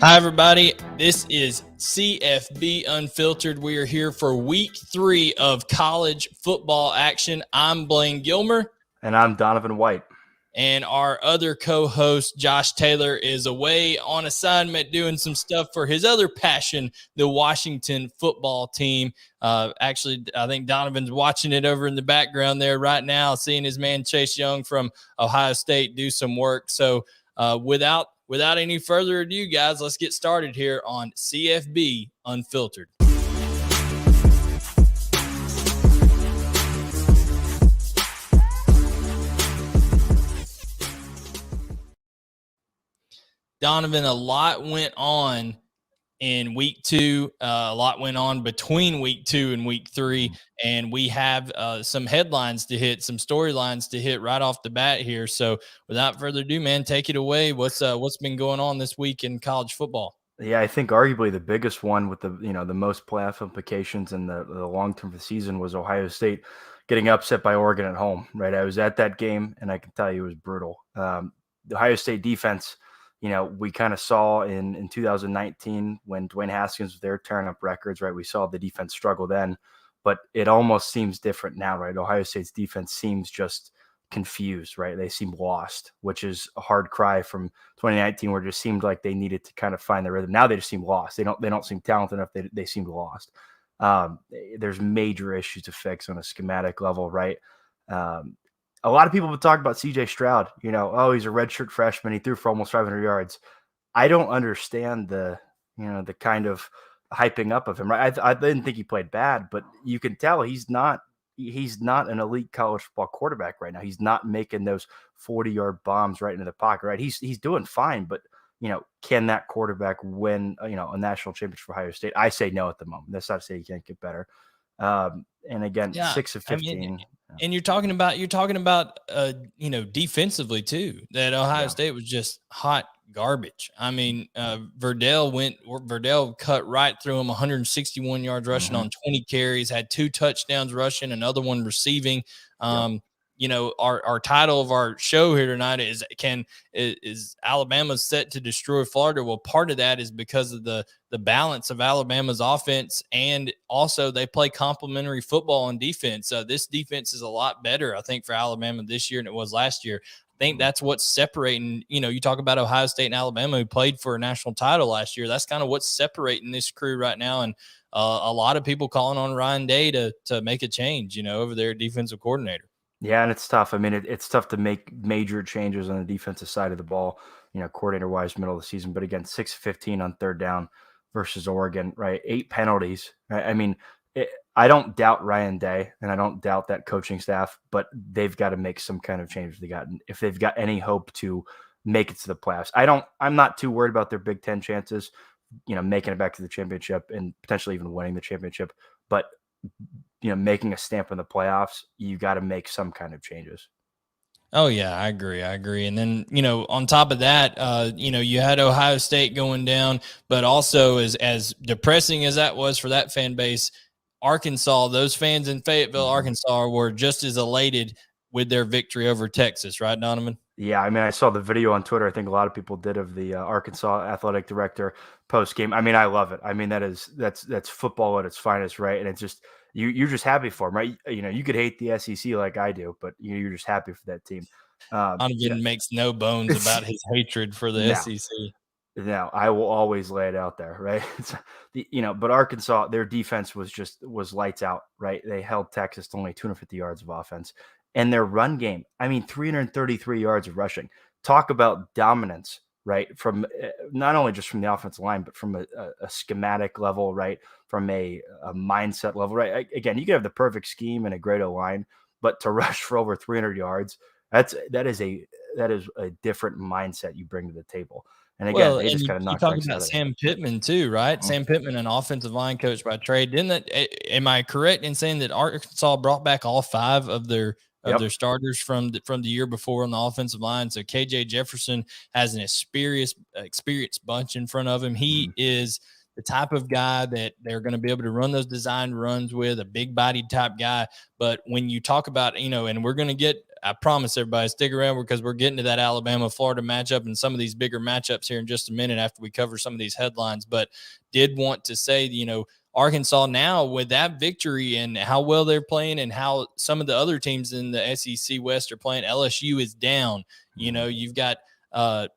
Hi, everybody. This is CFB Unfiltered. We are here for week 3 of college football action. I'm Blayne Gilmer. And I'm Donovan White. And our other co-host, Josh Taylor, is away on assignment doing some stuff for his other passion, the Washington football team. Actually, I think Donovan's watching it over in the background there right now, seeing his man Chase Young from Ohio State do some work. So without any further ado, guys, let's get started here on CFB Unfiltered. Donovan, a lot went on in week 2. A lot went on between week 2 and week 3, and we have some headlines to hit, some storylines to hit right off the bat here. So without further ado, man, take it away. What's been going on this week in college football? Yeah, I think arguably the biggest one with the most playoff implications and the long term for the season was Ohio State getting upset by Oregon at home. Right, I was at that game, and I can tell you it was brutal. The Ohio State defense. We kind of saw in 2019 when Dwayne Haskins was there tearing up records, right? We saw the defense struggle then, but it almost seems different now, right? Ohio State's defense seems just confused, right? They seem lost, which is a hard cry from 2019 where it just seemed like they needed to kind of find their rhythm. Now they just seem lost. They don't seem talented enough. They seem lost. There's major issues to fix on a schematic level, right? A lot of people have talked about C.J. Stroud, he's a redshirt freshman. He threw for almost 500 yards. I don't understand the kind of hyping up of him, right? I didn't think he played bad, but you can tell he's not an elite college football quarterback right now. He's not making those 40-yard bombs right into the pocket, right? He's doing fine, but, can that quarterback win, a national championship for Ohio State? I say no at the moment. That's not to say he can't get better. And again, 6 of 15. And you're talking about defensively too, that Ohio State was just hot garbage. I mean, Verdell cut right through him, 161 yards rushing on 20 carries, had 2 touchdowns rushing, another one receiving. Our title of our show here tonight is Alabama set to destroy Florida? Well, part of that is because of the balance of Alabama's offense, and also they play complementary football on defense. This defense is a lot better, I think, for Alabama this year than it was last year. I think that's what's separating, you talk about Ohio State and Alabama who played for a national title last year. That's kind of what's separating this crew right now. And a lot of people calling on Ryan Day to make a change, over their defensive coordinator. Yeah, and it's tough. I mean, it's tough to make major changes on the defensive side of the ball, coordinator-wise, middle of the season. But again, 6-15 on third down versus Oregon, right? 8 penalties. Right? I mean, I don't doubt Ryan Day, and I don't doubt that coaching staff, but they've got to make some kind of change if they've got any hope to make it to the playoffs. I'm not too worried about their Big Ten chances, making it back to the championship and potentially even winning the championship. But making a stamp in the playoffs, you got to make some kind of changes. Oh, yeah, I agree. And then, on top of that, you had Ohio State going down, but also as depressing as that was for that fan base, Arkansas, those fans in Fayetteville, Arkansas were just as elated with their victory over Texas, right, Donovan? Yeah, I mean, I saw the video on Twitter. I think a lot of people did of the Arkansas athletic director post game. I mean, I love it. I mean, that's football at its finest, right? And it's just you're just happy for them, right? You could hate the SEC like I do, but you're just happy for that team. Donovan makes no bones about his hatred for the SEC. No, I will always lay it out there, right? But Arkansas, their defense was lights out, right? They held Texas to only 250 yards of offense. And their run game, 333 yards of rushing. Talk about dominance, right? From not only just from the offensive line, but from a schematic level, right? From a mindset level, right? Again, you can have the perfect scheme and a great O-line, but to rush for over 300 yards, that is a different mindset you bring to the table. And again, they just kind of knocked. You talk about Sam Pittman too, right? Mm-hmm. Sam Pittman, an offensive line coach by trade. Am I correct in saying that Arkansas brought back all 5 of their starters from the year before on the offensive line? So KJ Jefferson has an experienced bunch in front of him. He is the type of guy that they're going to be able to run those design runs with, a big body type guy. But when you talk about, and we're going to get I promise everybody, stick around because we're getting to that Alabama-Florida matchup and some of these bigger matchups here in just a minute after we cover some of these headlines. But did want to say, Arkansas now with that victory and how well they're playing and how some of the other teams in the SEC West are playing. LSU is down. You've got a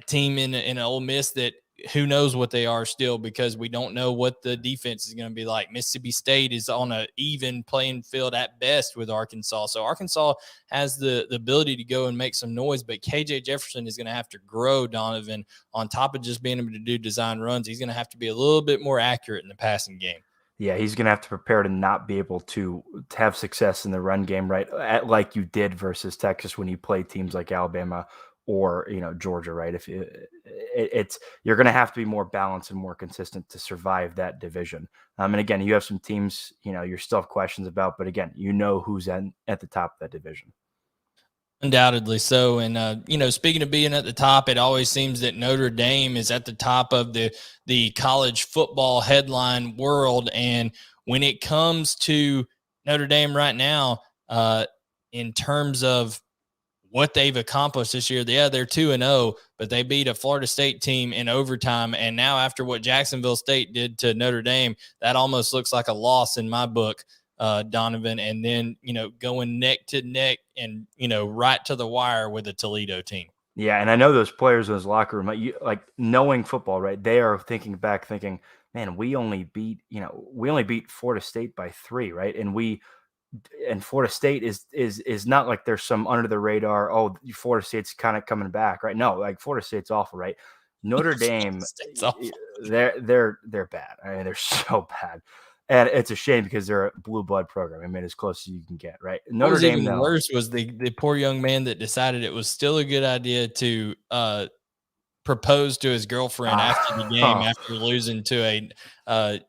team in Ole Miss that who knows what they are still because we don't know what the defense is going to be like. Mississippi State is on an even playing field at best with Arkansas. So Arkansas has the ability to go and make some noise, but KJ Jefferson is going to have to grow, Donovan, on top of just being able to do design runs. He's going to have to be a little bit more accurate in the passing game. Yeah, he's going to have to prepare to not be able to have success in the run game, right? Like you did versus Texas when you played teams like Alabama or Georgia, right? If you're going to have to be more balanced and more consistent to survive that division. And again, you have some teams you still have questions about, but again, who's at the top of that division. Undoubtedly so. And, speaking of being at the top, it always seems that Notre Dame is at the top of the college football headline world. And when it comes to Notre Dame right now, in terms of what they've accomplished this year, they're 2-0, but they beat a Florida State team in overtime. And now after what Jacksonville State did to Notre Dame, that almost looks like a loss in my book. Donovan, and then, going neck to neck and, right to the wire with a Toledo team. Yeah. And I know those players in those locker room, like knowing football, right? They are thinking, man, we only beat Florida State by 3, right? And Florida State is not like there's some under the radar. Oh, Florida State's kind of coming back, right? No, like Florida State's awful, right? Notre Dame, they're bad. I mean, they're so bad. And it's a shame because they're a blue blood program. I mean, as close as you can get, right? Notre Dame, even worse was the poor young man that decided it was still a good idea to propose to his girlfriend after the game after losing to I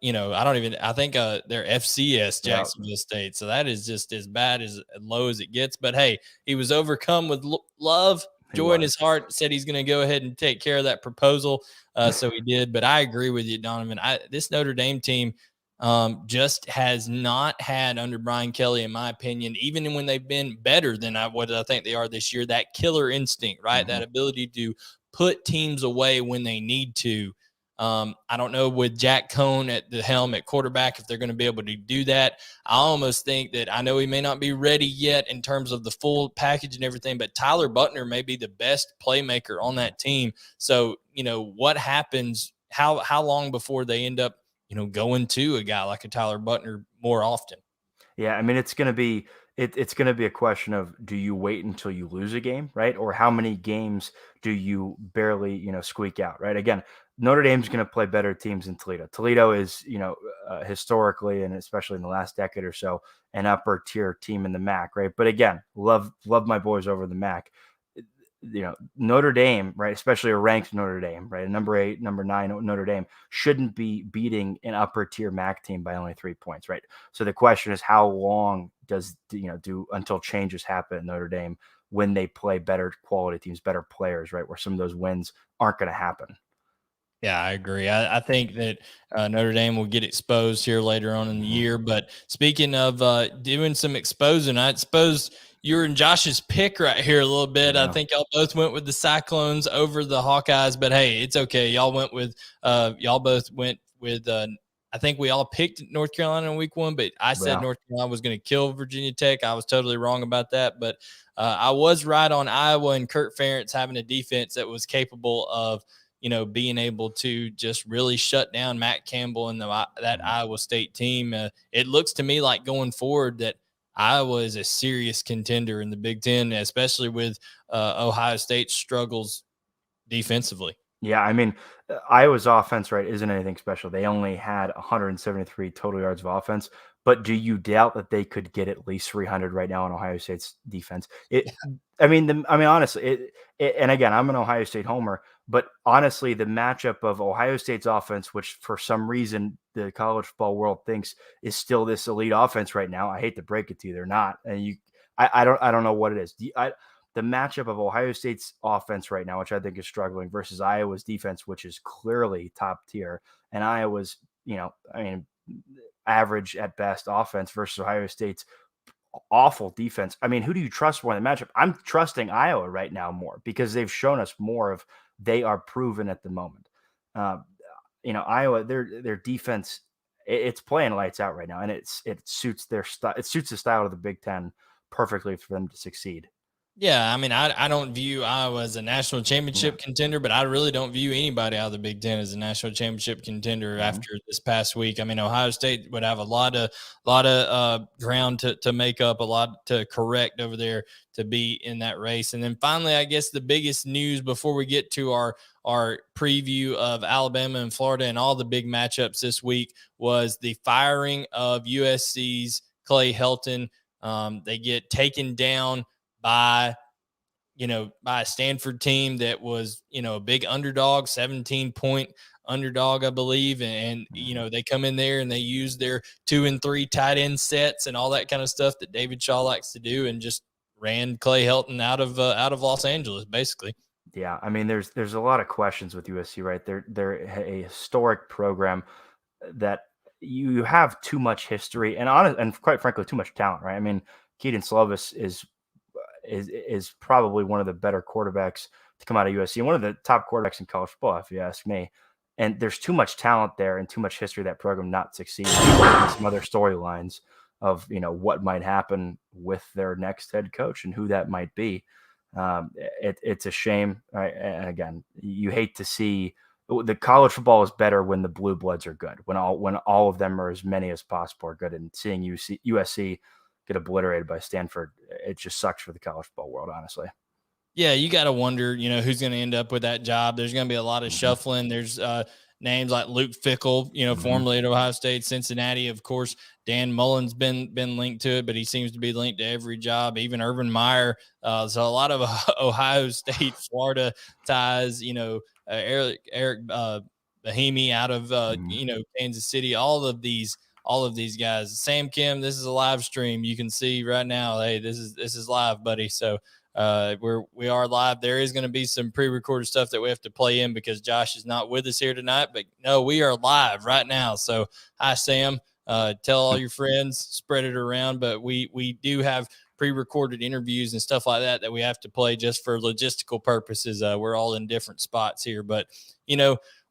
think they're FCS Jacksonville State. So that is just as bad as low as it gets. But hey, he was overcome with love, joy in his heart, said he's going to go ahead and take care of that proposal. So he did. But I agree with you, Donovan. This Notre Dame team just has not had under Brian Kelly, in my opinion, even when they've been better than what I think they are this year, that killer instinct, right? Mm-hmm. That ability to put teams away when they need to. I don't know with Jack Cohn at the helm at quarterback if they're going to be able to do that. I almost think that I know he may not be ready yet in terms of the full package and everything, but Tyler Buchner may be the best playmaker on that team. So, what happens, how long before they end up, going to a guy like a Tyler Buchner more often? Yeah, I mean, it's going to be a question of, do you wait until you lose a game, right? Or how many games do you barely, squeak out, right? Again, Notre Dame's going to play better teams than Toledo. Toledo is, historically, and especially in the last decade or so, an upper tier team in the MAC, right? But again, love my boys over the MAC. Notre Dame, right, especially a ranked Notre Dame, right, number 8, number 9 Notre Dame shouldn't be beating an upper tier MAC team by only 3 points, right? So the question is, how long does do until changes happen at Notre Dame when they play better quality teams, better players, right, where some of those wins aren't going to happen? Yeah, I agree. I think that Notre Dame will get exposed here later on in the year. But speaking of doing some exposing, I suppose you're in Josh's pick right here a little bit. Yeah. I think y'all both went with the Cyclones over the Hawkeyes, but hey, it's okay. Y'all both went with I think we all picked North Carolina in week 1, but I said North Carolina was going to kill Virginia Tech. I was totally wrong about that, but I was right on Iowa and Kirk Ferentz having a defense that was capable of being able to just really shut down Matt Campbell and that Iowa State team. It looks to me like going forward that Iowa is a serious contender in the Big Ten, especially with Ohio State's struggles defensively. Yeah, I mean, Iowa's offense, right, isn't anything special. They only had 173 total yards of offense. But do you doubt that they could get at least 300 right now on Ohio State's defense? Honestly, and again, I'm an Ohio State homer, but honestly, the matchup of Ohio State's offense, which for some reason the college football world thinks is still this elite offense right now, I hate to break it to you, they're not. And I don't know what it is. The matchup of Ohio State's offense right now, which I think is struggling, versus Iowa's defense, which is clearly top tier, and Iowa's, average at best offense versus Ohio State's awful defense. I mean, who do you trust more in the matchup? I'm trusting Iowa right now more because they've shown us more of they are proven at the moment. Iowa, their defense, it's playing lights out right now, and it suits their style. It suits the style of the Big Ten perfectly for them to succeed. Yeah, I mean, I don't view Iowa as a national championship contender, but I really don't view anybody out of the Big Ten as a national championship contender after this past week. I mean, Ohio State would have a lot of ground to make up, a lot to correct over there to be in that race. And then finally, I guess the biggest news before we get to our preview of Alabama and Florida and all the big matchups this week was the firing of USC's Clay Helton. They get taken down by a Stanford team that was, a big underdog, 17-point underdog, I believe. And they come in there and they use their 2 and 3 tight end sets and all that kind of stuff that David Shaw likes to do and just ran Clay Helton out of Los Angeles, basically. Yeah. I mean, there's a lot of questions with USC, right? They're a historic program that you have too much history and quite frankly, too much talent, right? I mean, Keaton Slovis is probably one of the better quarterbacks to come out of USC and one of the top quarterbacks in college football, if you ask me. And there's too much talent there and too much history of that program not succeeding. Some other storylines of, what might happen with their next head coach and who that might be. It's a shame. Right? And again, you hate to see the college football is better when the blue bloods are good, when all of them are as many as possible are good, and seeing USC get obliterated by Stanford, it just sucks for the college football world, honestly. Yeah, you got to wonder, who's going to end up with that job. There's going to be a lot of shuffling. There's names like Luke Fickell, formerly at Ohio State, Cincinnati. Of course, Dan Mullen's been linked to it, but he seems to be linked to every job, even Urban Meyer. So a lot of Ohio State, Florida ties, Eric Bahimi out of, Kansas City, all of these guys. Sam Kim, this is a live stream. You can see right now, hey, this is live, buddy. So we are live. There is going to be some pre-recorded stuff that we have to play in because Josh is not with us here tonight, but no, we are live right now. So hi, Sam, tell all your friends, spread it around, but we do have pre-recorded interviews and stuff like that we have to play just for logistical purposes. We're all in different spots here, but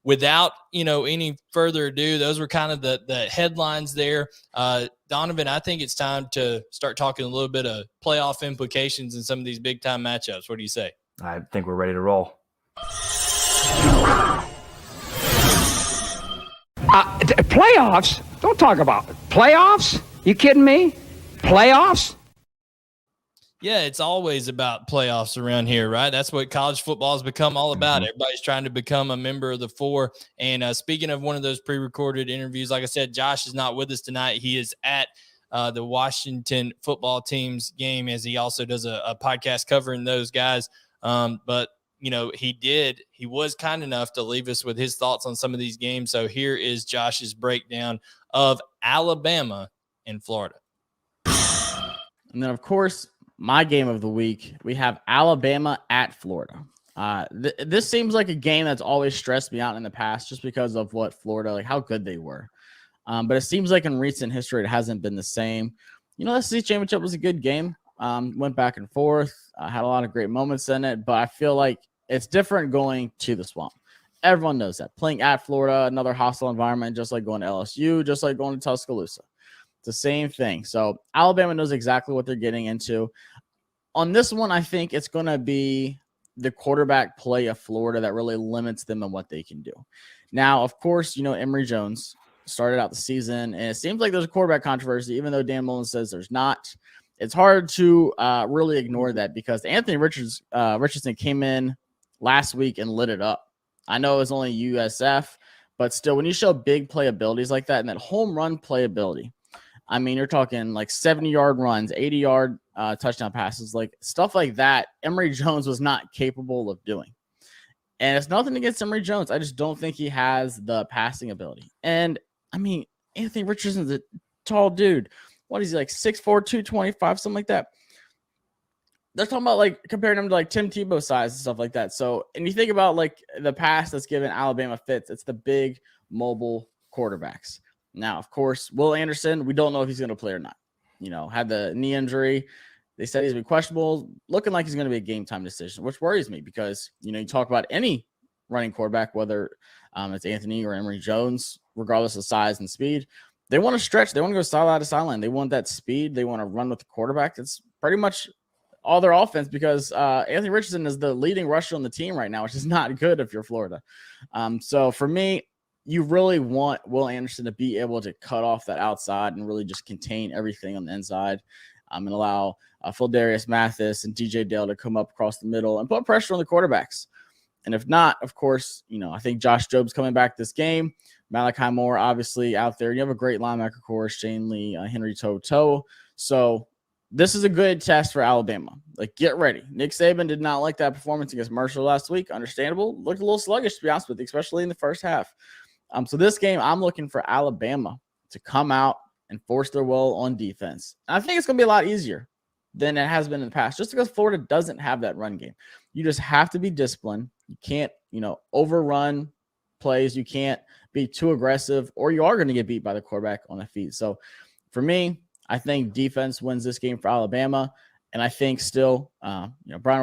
without, any further ado, those were kind of the headlines there. Donovan, I think it's time to start talking a little bit of playoff implications in some of these big-time matchups. What do you say? I think we're ready to roll. Playoffs? Don't talk about it. Playoffs? You kidding me? Playoffs? Yeah, it's always about playoffs around here, right? That's what college football has become all about. Everybody's trying to become a member of the four. And speaking of one of those pre-recorded interviews, like I said, Josh is not with us tonight. He is at the Washington football team's game, as he also does a podcast covering those guys. But he was kind enough to leave us with his thoughts on some of these games. So here is Josh's breakdown of Alabama and Florida. And then, of course, my game of the week, we have Alabama at Florida. This seems like a game that's always stressed me out in the past just because of what Florida, like how good they were. But it seems like in recent history, it hasn't been the same. The SEC championship was a good game. Went back and forth, had a lot of great moments in it, but I feel like it's different going to the Swamp. Everyone knows that. Playing at Florida, another hostile environment, just like going to LSU, just like going to Tuscaloosa. It's the same thing. So Alabama knows exactly what they're getting into. On this one, I think it's going to be the quarterback play of Florida that really limits them and what they can do. Now, of course, Emory Jones started out the season, and it seems like there's a quarterback controversy, even though Dan Mullen says there's not. It's hard to really ignore that because Anthony Richardson came in last week and lit it up. I know it was only USF, but still, when you show big playabilities like that and that home run playability, I mean, you're talking like 70-yard runs, 80-yard touchdown passes, like stuff like that. Emory Jones was not capable of doing. And it's nothing against Emory Jones. I just don't think he has the passing ability. And, I mean, Anthony Richardson's a tall dude. What is he, like 6'4", 225, something like that? They're talking about, like, comparing him to, like, Tim Tebow size and stuff like that. So, and you think about, like, the pass that's given Alabama fits, it's the big, mobile quarterbacks. Now, of course, Will Anderson, we don't know if he's going to play or not. had the knee injury. They said he's been questionable, looking like he's going to be a game time decision, which worries me because, you talk about any running quarterback, whether it's Anthony or Emory Jones, regardless of size and speed, they want to stretch. They want to go sideline to sideline. They want that speed. They want to run with the quarterback. It's pretty much all their offense because Anthony Richardson is the leading rusher on the team right now, which is not good if you're Florida. So for me, you really want Will Anderson to be able to cut off that outside and really just contain everything on the inside and allow Phildarius Mathis and DJ Dale to come up across the middle and put pressure on the quarterbacks. And if not, of course, I think Josh Job's coming back this game. Malachi Moore, obviously, out there. You have a great linebacker core, Shane Lee, Henry To'o. So this is a good test for Alabama. Like, get ready. Nick Saban did not like that performance against Marshall last week. Understandable. Looked a little sluggish, to be honest with you, especially in the first half. So this game, I'm looking for Alabama to come out and force their will on defense. And I think it's going to be a lot easier than it has been in the past, just because Florida doesn't have that run game. You just have to be disciplined. You can't, overrun plays. You can't be too aggressive, or you are going to get beat by the quarterback on the feet. So for me, I think defense wins this game for Alabama. And I think still, Brian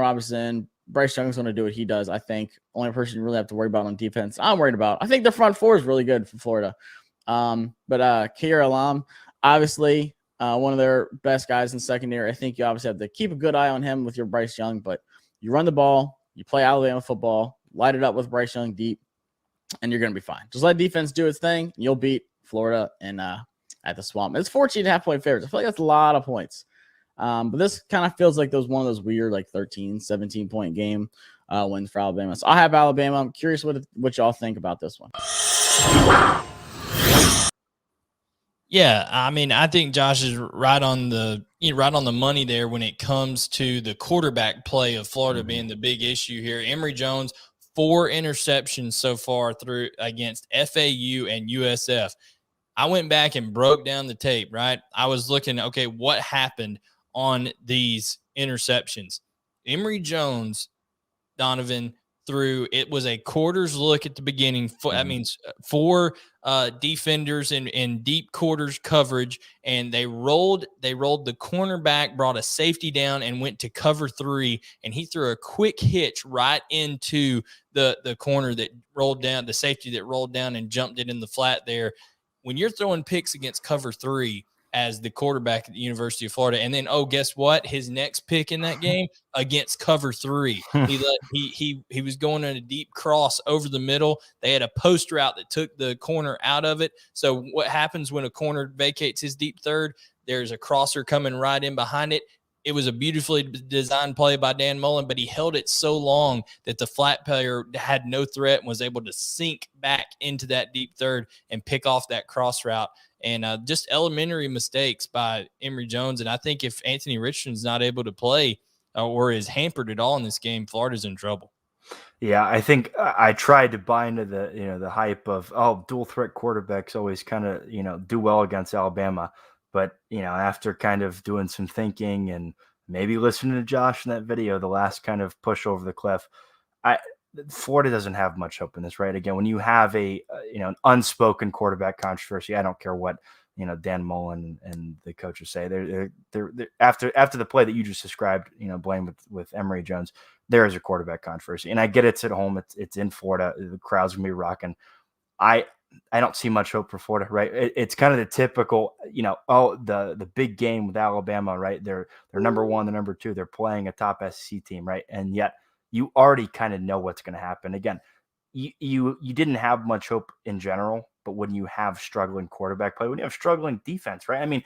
Robinson, Bryce Young is going to do what he does. I think only person you really have to worry about on defense, I'm worried about. I think the front four is really good for Florida. But Kier Alam, obviously, one of their best guys in secondary. I think you obviously have to keep a good eye on him with your Bryce Young, but you run the ball, you play Alabama football, light it up with Bryce Young deep, and you're going to be fine. Just let defense do its thing. And you'll beat Florida and at the Swamp. It's 14.5-point favorites. I feel like that's a lot of points. But this kind of feels like one of those weird, 13, 17-point game wins for Alabama. So I have Alabama. I'm curious what y'all think about this one. Yeah, I mean, I think Josh is right on the money there when it comes to the quarterback play of Florida being the big issue here. Emory Jones, 4 interceptions so far through against FAU and USF. I went back and broke down the tape, right? I was looking, okay, what happened on these interceptions? Emory Jones, Donovan, through, it was a quarters look at the beginning. That means 4 defenders in deep quarters coverage, and they rolled the cornerback, brought a safety down, and went to cover 3, and he threw a quick hitch right into the corner that rolled down, the safety that rolled down and jumped it in the flat there. When you're throwing picks against cover 3 as the quarterback at the University of Florida, and then, guess what? His next pick in that game against cover 3, he was going on a deep cross over the middle. They had a post route that took the corner out of it. So what happens when a corner vacates his deep third? There's a crosser coming right in behind it. It was a beautifully designed play by Dan Mullen, but he held it so long that the flat player had no threat and was able to sink back into that deep third and pick off that cross route. And just elementary mistakes by Emory Jones. And I think if Anthony Richardson's not able to play or is hampered at all in this game, Florida's in trouble. Yeah, I think I tried to buy into the hype of, dual threat quarterbacks always kind of, do well against Alabama. But, after kind of doing some thinking and maybe listening to Josh in that video, the last kind of push over the cliff, Florida doesn't have much hope in this, right? Again, when you have an unspoken quarterback controversy, I don't care what, Dan Mullen and the coaches say. They're after the play that you just described, Blayne with Emory Jones, there is a quarterback controversy. And I get it's at home. It's in Florida. The crowd's going to be rocking. I don't see much hope for Florida, right? It's kind of the typical, the big game with Alabama, right? They're number 1, they're number 2. They're playing a top SEC team, right? And yet you already kind of know what's going to happen. Again, you didn't have much hope in general, but when you have struggling quarterback play, when you have struggling defense, right? I mean,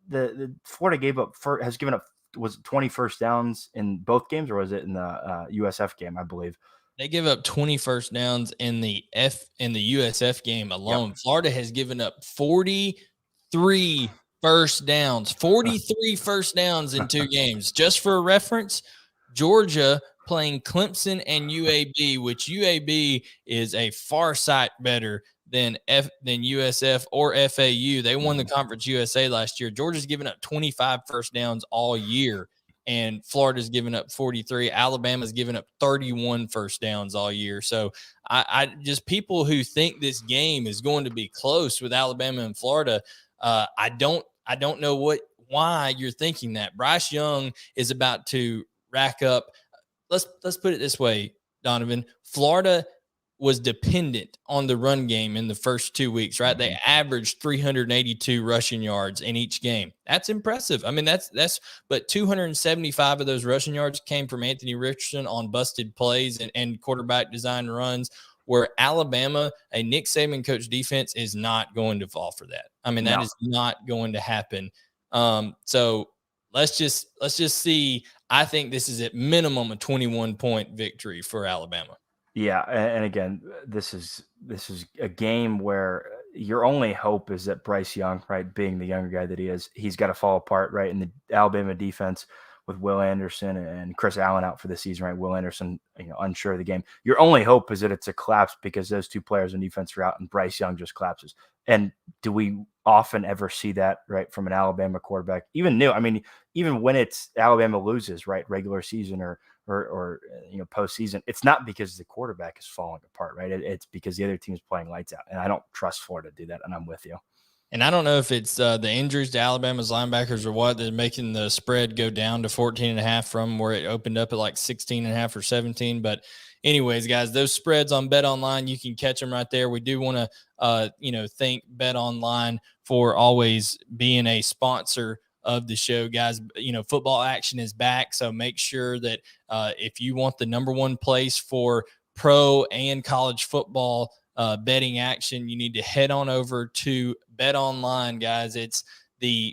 the Florida has given up, was it 20 first downs in both games, or was it in the USF game, I Bleav? They give up 20 first downs in the USF game alone. Yep. Florida has given up 43 first downs, 43 first downs in 2 games. Just for a reference, Georgia playing Clemson and UAB, which UAB is a far sight better than USF or FAU. They won the Conference USA last year. Georgia's given up 25 first downs all year, and Florida's given up 43. Alabama's given up 31 first downs all year. So I just, people who think this game is going to be close with Alabama and Florida, I don't know why you're thinking that. Bryce Young is about to rack up. Let's put it this way, Donovan. Florida was dependent on the run game in the first 2 weeks, right? They averaged 382 rushing yards in each game. That's impressive. I mean, but 275 of those rushing yards came from Anthony Richardson on busted plays and quarterback design runs, where Alabama, a Nick Saban coach defense, is not going to fall for that. I mean, that is not going to happen. So let's just see. I think this is at minimum a 21-point victory for Alabama. Yeah, and again, this is a game where your only hope is that Bryce Young, right, being the younger guy that he is, he's got to fall apart, right, in the Alabama defense with Will Anderson and Chris Allen out for the season, right? Will Anderson, unsure of the game. Your only hope is that it's a collapse because those two players on defense are out and Bryce Young just collapses. And do we often ever see that, right, from an Alabama quarterback? Even when it's Alabama loses, right, regular season or postseason, it's not because the quarterback is falling apart, right? It's because the other team is playing lights out, and I don't trust Florida to do that. And I'm with you. And I don't know if it's the injuries to Alabama's linebackers or what, they're making the spread go down to 14.5 from where it opened up at like 16.5 or 17. But anyways, guys, those spreads on Bet Online, you can catch them right there. We do want to, thank Bet Online for always being a sponsor of the show, guys. Football action is back. So make sure that if you want the number one place for pro and college football betting action, you need to head on over to Bet Online, guys. It's they've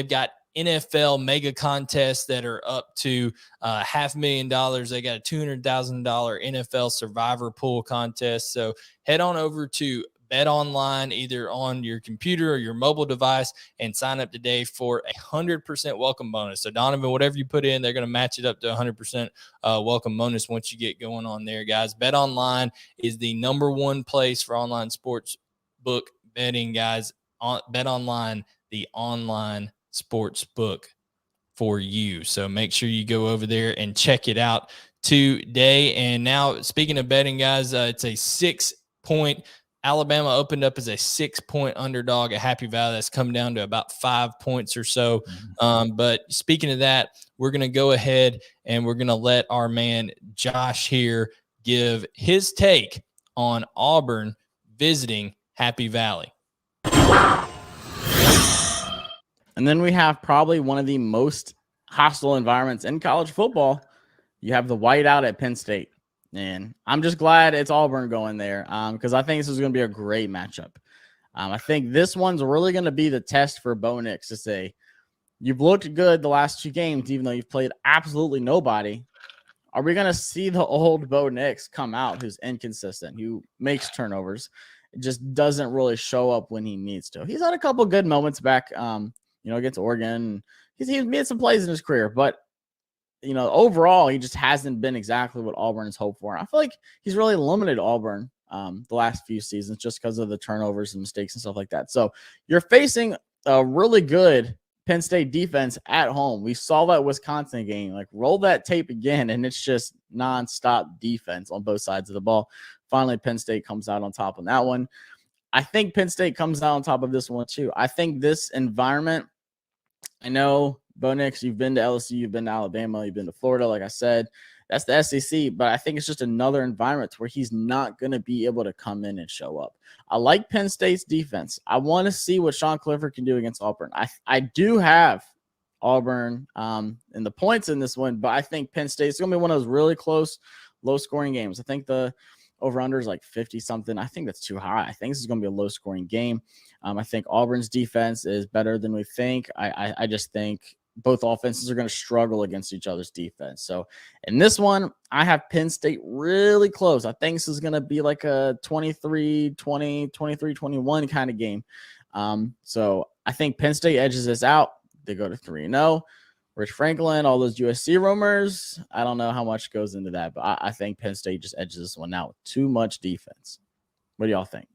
got NFL mega contests that are up to $500,000. They got a $200,000 NFL survivor pool contest. So head on over to Bet Online, either on your computer or your mobile device, and sign up today for 100% welcome bonus. So Donovan, whatever you put in, they're going to match it up to 100% welcome bonus once you get going on there, guys. Bet Online is the number one place for online sports book betting, guys. Bet Online, the online sports book for you. So make sure you go over there and check it out today. And now, speaking of betting, guys, it's a 6-point. Alabama opened up as a 6-point underdog at Happy Valley. That's come down to about 5 points or so. But speaking of that, we're going to go ahead and we're going to let our man Josh here give his take on Auburn visiting Happy Valley. And then we have probably one of the most hostile environments in college football. You have the whiteout at Penn State. And I'm just glad it's Auburn going there because I think this is going to be a great matchup. I think this one's really going to be the test for Bo Nix to say, you've looked good the last 2 games, even though you've played absolutely nobody. Are we going to see the old Bo Nix come out who's inconsistent, who makes turnovers, just doesn't really show up when he needs to? He's had a couple good moments back, against Oregon. He's made some plays in his career, but overall, he just hasn't been exactly what Auburn has hoped for. And I feel like he's really limited Auburn the last few seasons just because of the turnovers and mistakes and stuff like that. So you're facing a really good Penn State defense at home. We saw that Wisconsin game. Like, roll that tape again, and it's just nonstop defense on both sides of the ball. Finally, Penn State comes out on top on that one. I think Penn State comes out on top of this one too. I think this environment, I know, Bo Nix, you've been to LSU, you've been to Alabama, you've been to Florida, like I said. That's the SEC, but I think it's just another environment where he's not going to be able to come in and show up. I like Penn State's defense. I want to see what Sean Clifford can do against Auburn. I do have Auburn in the points in this one, but I think Penn State's going to be one of those really close, low-scoring games. I think the over-under is like 50-something. I think that's too high. I think this is going to be a low-scoring game. I think Auburn's defense is better than we think. I just think both offenses are going to struggle against each other's defense. So in this one, I have Penn State really close. I think this is going to be like a 23-20, 23-21 kind of game. So I think Penn State edges this out. They go to 3-0. Rich Franklin, all those USC rumors, I don't know how much goes into that, but I think Penn State just edges this one out with too much defense. What do y'all think?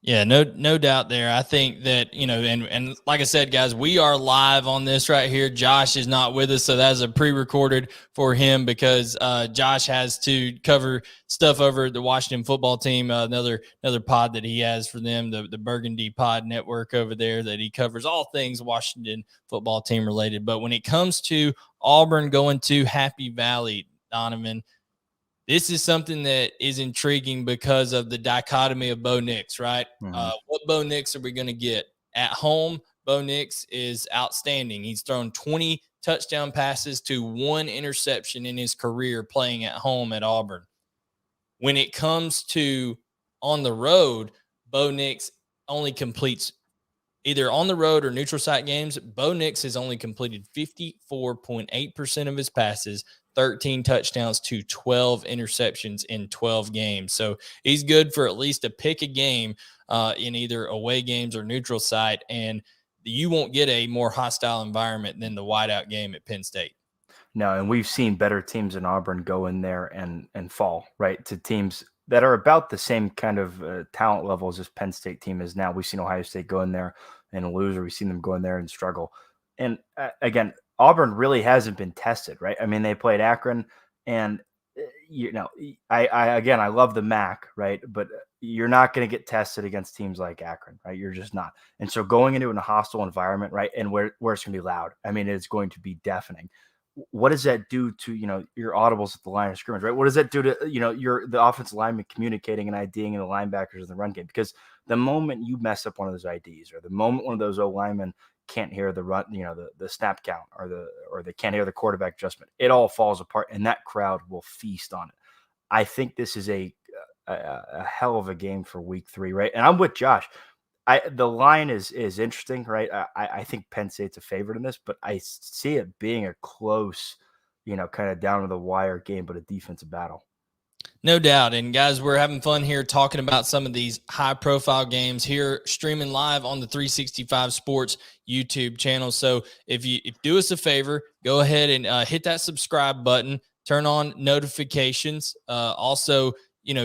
Yeah, no doubt there. I think that, and like I said, guys, we are live on this right here. Josh is not with us, so that's a pre-recorded for him because Josh has to cover stuff over at the Washington football team, another pod that he has for them, the Burgundy Pod Network over there, that he covers all things Washington football team related. But when it comes to Auburn going to Happy Valley, Donovan, this is something that is intriguing because of the dichotomy of Bo Nix, right? Mm-hmm. What Bo Nix are we going to get? At home, Bo Nix is outstanding. He's thrown 20 touchdown passes to 1 interception in his career playing at home at Auburn. When it comes to on the road, Bo Nix only completes either on the road or neutral site games. Bo Nix has only completed 54.8% of his passes, 13 touchdowns to 12 interceptions in 12 games. So he's good for at least a pick a game in either away games or neutral site. And you won't get a more hostile environment than the whiteout game at Penn State. No, and we've seen better teams in Auburn go in there and fall, right, to teams that are about the same kind of talent level as this Penn State team is now. We've seen Ohio State go in there and lose, or we've seen them go in there and struggle. And again, Auburn really hasn't been tested, right? I mean, they played Akron, and I love the MAC, right? But you're not going to get tested against teams like Akron, right? You're just not. And so going into a hostile environment, right, and where it's going to be loud, I mean, it's going to be deafening. What does that do to, your audibles at the line of scrimmage, right? What does that do to, the offensive lineman communicating and IDing the linebackers in the run game? Because the moment you mess up one of those IDs, or the moment one of those O linemen can't hear the run, the snap count, or they can't hear the quarterback adjustment, it all falls apart, and that crowd will feast on it. I think this is a hell of a game for week 3, right? And I'm with Josh. The line is interesting, right? I think Penn State's a favorite in this, but I see it being a close, kind of down to the wire game, but a defensive battle. No doubt. And guys, we're having fun here talking about some of these high profile games here, streaming live on the 365 Sports YouTube channel. So if you do us a favor, go ahead and hit that subscribe button, turn on notifications. Also,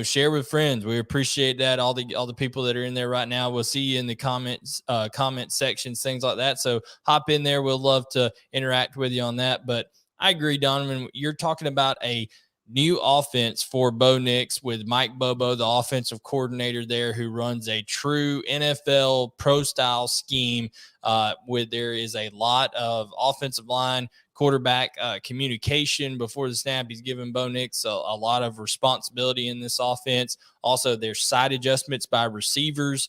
share with friends. We appreciate that. All the people that are in there right now. We'll see you in the comment sections, things like that. So hop in there. We'll love to interact with you on that. But I agree, Donovan. You're talking about a new offense for Bo Nix with Mike Bobo, the offensive coordinator there, who runs a true NFL pro style scheme. There is a lot of offensive line, quarterback communication before the snap. He's given Bo Nix a lot of responsibility in this offense. Also, there's side adjustments by receivers.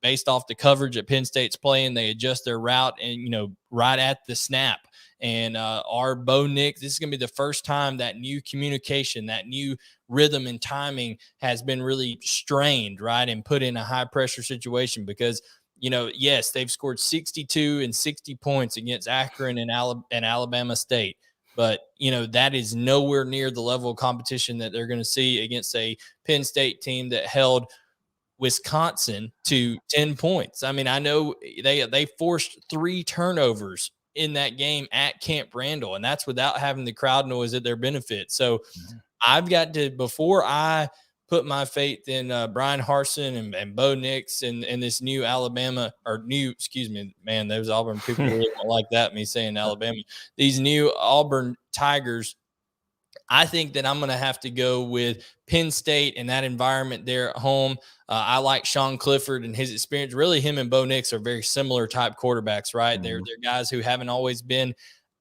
Based off the coverage that Penn State's playing, they adjust their route and, right at the snap. And our Bo Nix, this is going to be the first time that new communication, that new rhythm and timing has been really strained, right, and put in a high-pressure situation because, yes, they've scored 62 and 60 points against Akron and Alabama State. But, that is nowhere near the level of competition that they're going to see against a Penn State team that held Wisconsin to 10 points. I mean, I know they forced 3 turnovers in that game at Camp Randall, and that's without having the crowd noise at their benefit. So I've got to, before I put my faith in Brian Harsin and Bo Nix and this new Alabama those Auburn people really don't like that, me saying Alabama, these new Auburn Tigers, I think that I'm going to have to go with Penn State and that environment there at home. I like Sean Clifford and his experience. Really, him and Bo Nix are very similar type quarterbacks, right? They're guys who haven't always been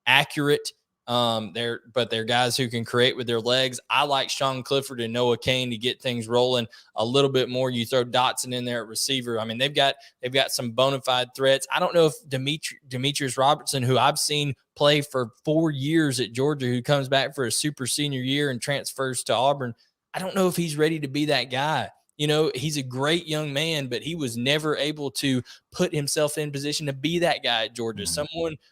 accurate. They're guys who can create with their legs. I like Sean Clifford and Noah Cain to get things rolling a little bit more. You throw Dotson in there at receiver. I mean, they've got some bona fide threats. I don't know if Demetrius Robertson, who I've seen play for 4 years at Georgia, who comes back for a super senior year and transfers to Auburn, I don't know if he's ready to be that guy. He's a great young man, but he was never able to put himself in position to be that guy at Georgia,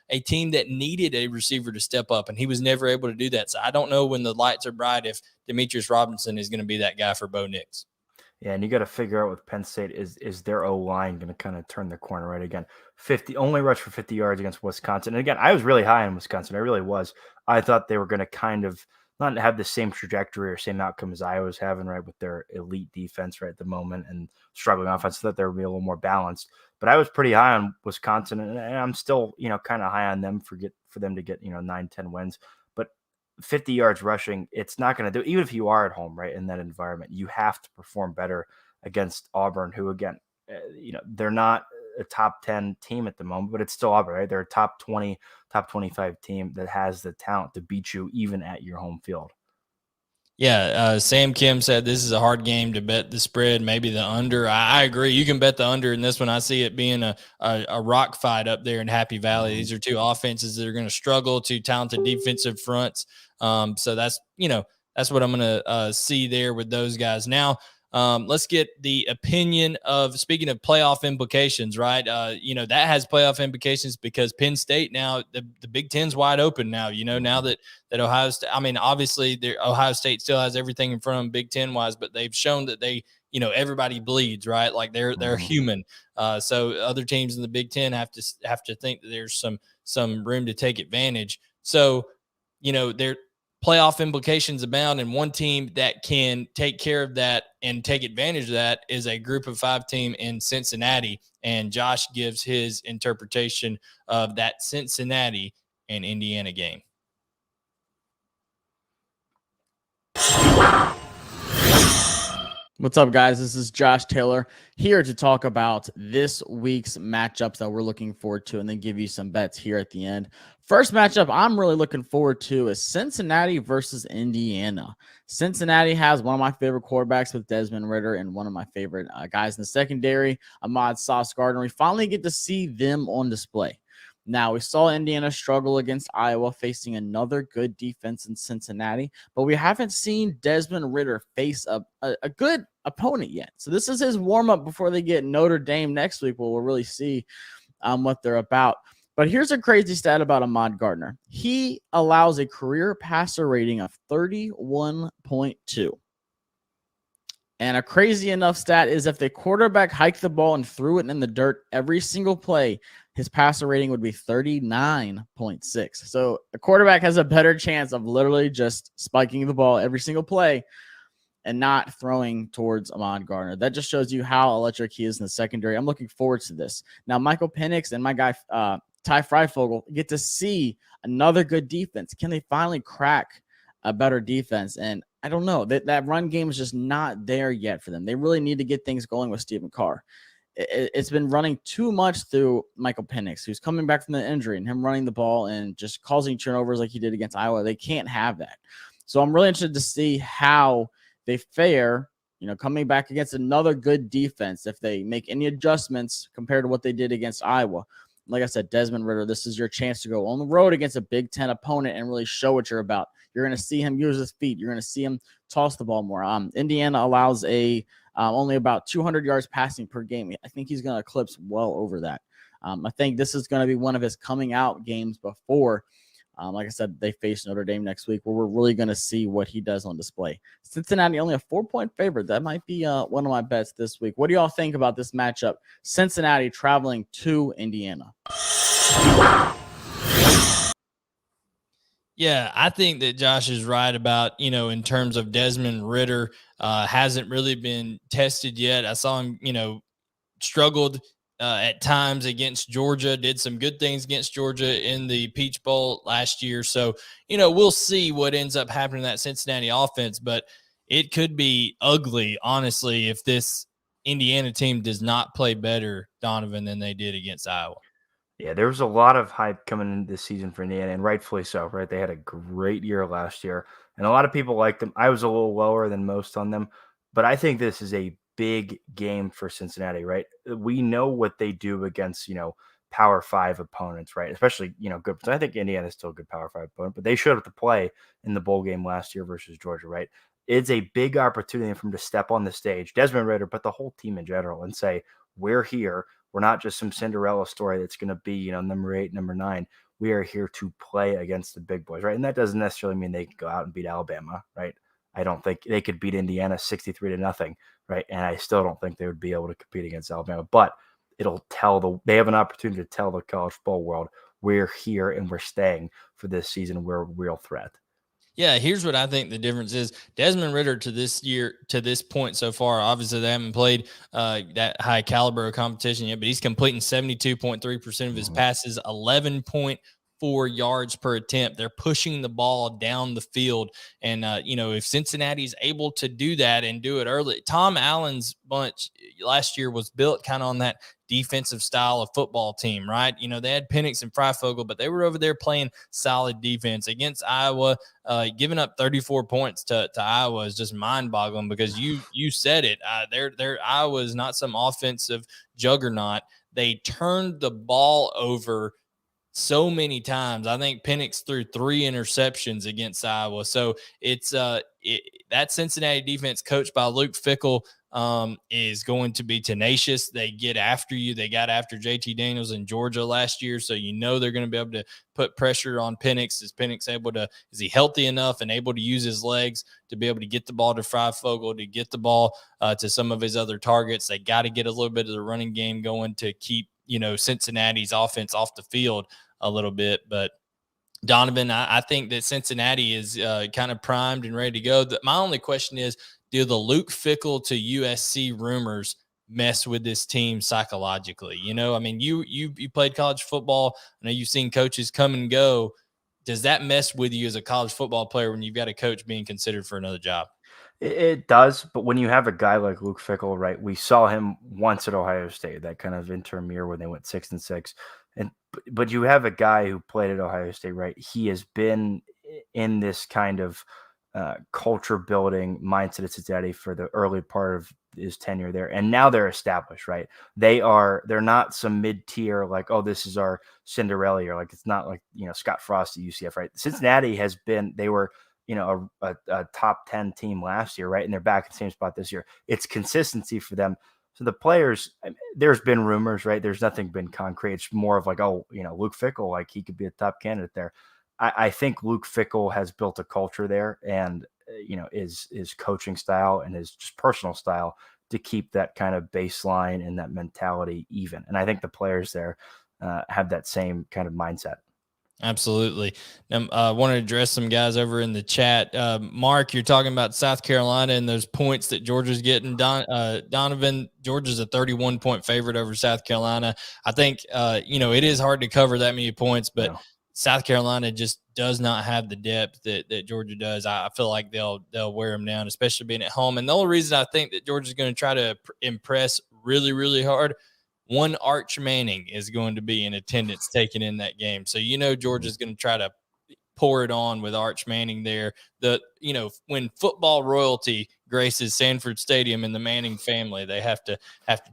a team that needed a receiver to step up, and he was never able to do that. So I don't know when the lights are bright if Demetrius Robinson is going to be that guy for Bo Nix. Yeah, and you got to figure out with Penn State, is their O-line going to kind of turn the corner, right? Again, only rush for 50 yards against Wisconsin. And again, I was really high on Wisconsin. I really was. I thought they were going to kind of not have the same trajectory or same outcome as Iowa's having, right, with their elite defense right at the moment and struggling offense, so that they'll be a little more balanced. But I was pretty high on Wisconsin, and I'm still, kind of high on them for them to get, 9-10 wins. But 50 yards rushing, it's not going to do, even if you are at home, right, in that environment. You have to perform better against Auburn, who, again, they're not a top 10 team at the moment, but it's still Auburn, right? They're a top 20, top 25 team that has the talent to beat you even at your home field. Yeah, Sam Kim said this is a hard game to bet the spread, maybe the under. I agree. You can bet the under in this one. I see it being a rock fight up there in Happy Valley. These are two offenses that are going to struggle, two talented defensive fronts. So that's what I'm going to see there with those guys. Now, let's get the opinion of, speaking of playoff implications, right? That has playoff implications because Penn State now, the Big Ten's wide open now, now that Ohio State, obviously Ohio State still has everything in front of them Big Ten wise, but they've shown that they, everybody bleeds, right? Like they're human. So other teams in the Big Ten have to think that there's some room to take advantage. So, they're, playoff implications abound, and one team that can take care of that and take advantage of that is a group of 5 team in Cincinnati. And Josh gives his interpretation of that Cincinnati and Indiana game. What's up, guys? This is Josh Taylor here to talk about this week's matchups that we're looking forward to and then give you some bets here at the end. First matchup I'm really looking forward to is Cincinnati versus Indiana. Cincinnati has one of my favorite quarterbacks with Desmond Ridder and one of my favorite guys in the secondary, Ahmad Sauce Gardner. We finally get to see them on display. Now, we saw Indiana struggle against Iowa, facing another good defense in Cincinnati, but we haven't seen Desmond Ridder face a good opponent yet. So this is his warm-up before they get Notre Dame next week, where we'll really see what they're about. But here's a crazy stat about Ahmad Gardner. He allows a career passer rating of 31.2. And a crazy enough stat is if the quarterback hiked the ball and threw it in the dirt every single play, his passer rating would be 39.6. So a quarterback has a better chance of literally just spiking the ball every single play and not throwing towards Ahmad Gardner. That just shows you how electric he is in the secondary. I'm looking forward to this. Now, Michael Penix and my guy Ty Freifogel get to see another good defense. Can they finally crack a better defense? And I don't know. That run game is just not there yet for them. They really need to get things going with Stephen Carr. It's been running too much through Michael Penix, who's coming back from the injury, and him running the ball and just causing turnovers like he did against Iowa. They can't have that. So I'm really interested to see how they fare, coming back against another good defense, if they make any adjustments compared to what they did against Iowa. Like I said, Desmond Ridder, this is your chance to go on the road against a Big Ten opponent and really show what you're about. You're going to see him use his feet. You're going to see him toss the ball more. Indiana allows only about 200 yards passing per game. I think he's going to eclipse well over that. I think this is going to be one of his coming out games before, like I said, they face Notre Dame next week, where we're really going to see what he does on display. Cincinnati only a 4-point favorite. That might be one of my bets this week. What do y'all think about this matchup? Cincinnati traveling to Indiana. Yeah, I think that Josh is right about, in terms of Desmond Ridder, hasn't really been tested yet. I saw him, struggled at times against Georgia, did some good things against Georgia in the Peach Bowl last year. So, we'll see what ends up happening in that Cincinnati offense, but it could be ugly, honestly, if this Indiana team does not play better, Donovan, than they did against Iowa. Yeah, there was a lot of hype coming in this season for Indiana, and rightfully so, right? They had a great year last year, and a lot of people liked them. I was a little lower than most on them, but I think this is a big game for Cincinnati, right? We know what they do against, Power 5 opponents, right? Especially, good. I think Indiana is still a good Power 5 opponent, but they showed up to play in the bowl game last year versus Georgia, right? It's a big opportunity for them to step on the stage, Desmond Ridder, but the whole team in general, and say, we're here. We're not just some Cinderella story that's going to be, number 8, number 9. We are here to play against the big boys, right? And that doesn't necessarily mean they can go out and beat Alabama, right? I don't think they could beat Indiana 63-0, right? And I still don't think they would be able to compete against Alabama. But they have an opportunity to tell the college football world, we're here and we're staying for this season. We're a real threat. Yeah, here's what I think the difference is. Desmond Ridder to this point so far, obviously they haven't played that high caliber of competition yet, but he's completing 72.3% of his passes, 11.4 yards per attempt. They're pushing the ball down the field. And, if Cincinnati's able to do that and do it early, Tom Allen's bunch last year was built kind of on that defensive style of football team, right? They had Penix and Freifogel, but they were over there playing solid defense against Iowa. Giving up 34 points to Iowa is just mind-boggling because you said it. Iowa is not some offensive juggernaut. They turned the ball over so many times. I think Penix threw 3 interceptions against Iowa. So it's that Cincinnati defense coached by Luke Fickell is going to be tenacious. They get after you. They got after JT Daniels in Georgia last year. So they're going to be able to put pressure on Penix. Is he healthy enough and able to use his legs to be able to get the ball to Freifogel, to get the ball to some of his other targets? They got to get a little bit of the running game going to keep, Cincinnati's offense off the field a little bit. But Donovan, I think that Cincinnati is kind of primed and ready to go. My only question is, do the Luke Fickell to USC rumors mess with this team psychologically? You played college football. I know you've seen coaches come and go. Does that mess with you as a college football player when you've got a coach being considered for another job? It does, but when you have a guy like Luke Fickell, right? We saw him once at Ohio State, that kind of interim year when they went 6-6. But you have a guy who played at Ohio State, right? He has been in this kind of culture building mindset at Cincinnati for the early part of his tenure there, and now they're established, right? They're not some mid-tier like, oh, this is our Cinderella, or like it's not like Scott Frost at UCF, right? Cincinnati has been, they were a top 10 team last year, right? And they're back in the same spot this year. It's consistency for them. So the players, there's been rumors, right? There's nothing been concrete. It's more of like, Luke Fickell, like he could be a top candidate there. I think Luke Fickell has built a culture there, and his coaching style and his just personal style to keep that kind of baseline and that mentality even. And I think the players there have that same kind of mindset. Absolutely. I want to address some guys over in the chat. Mark, you're talking about South Carolina and those points that Georgia's getting. Donovan, Georgia's a 31-point favorite over South Carolina. I think, it is hard to cover that many points, but South Carolina just does not have the depth that Georgia does. I feel like they'll wear them down, especially being at home. And the only reason I think that Georgia's going to try to impress really, really hard, one Arch Manning is going to be in attendance taking in that game. So, Georgia's going to try to pour it on with Arch Manning there. When football royalty graces Sanford Stadium and the Manning family, they have to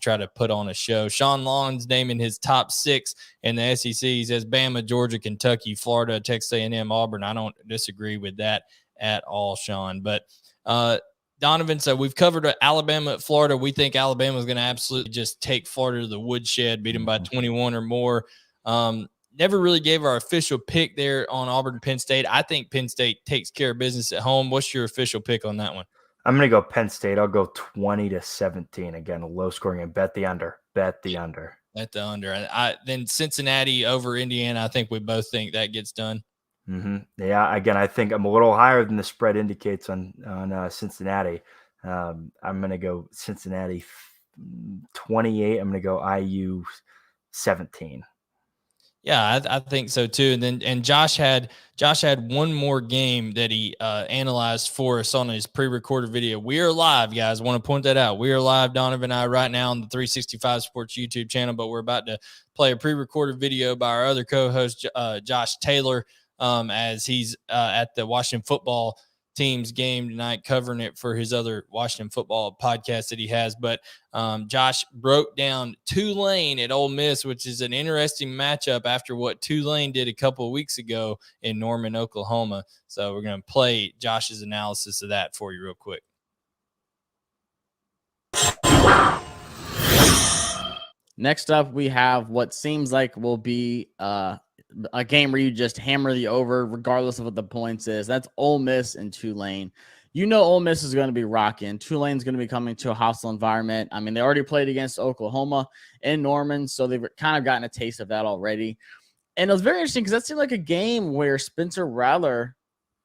try to put on a show. Sean Long's naming his top 6 in the SEC. He says Bama, Georgia, Kentucky, Florida, Texas A&M, Auburn. I don't disagree with that at all, Sean. But Donovan said we've covered Alabama at Florida. We think Alabama is going to absolutely just take Florida to the woodshed, beat them by 21 or more. Never really gave our official pick there on Auburn, Penn State. I think Penn State takes care of business at home. What's your official pick on that one? I'm going to go Penn State. I'll go 20-17. Again, a low scoring and bet the under. Bet the under. Then Cincinnati over Indiana. I think we both think that gets done. Mm-hmm. Yeah. Again, I think I'm a little higher than the spread indicates on Cincinnati. I'm going to go Cincinnati 28. I'm going to go IU 17. Yeah, I think so too. And Josh had one more game that he analyzed for us on his pre-recorded video. We are live, guys. Want to point that out. We are live, Donovan and I, right now on the 365 Sports YouTube channel, but we're about to play a pre-recorded video by our other co-host, Josh Taylor, as he's at the Washington football team's game tonight, covering it for his other Washington football podcast that he has. But Josh broke down Tulane at Ole Miss, which is an interesting matchup after what Tulane did a couple of weeks ago in Norman, Oklahoma. So we're going to play Josh's analysis of that for you real quick. Next up, we have what seems like will be a game where you just hammer the over regardless of what the points is. That's Ole Miss and Tulane. Ole Miss is going to be rocking. Tulane's going to be coming to a hostile environment. I mean, they already played against Oklahoma in Norman, so they've kind of gotten a taste of that already. And it was very interesting because that seemed like a game where Spencer Rattler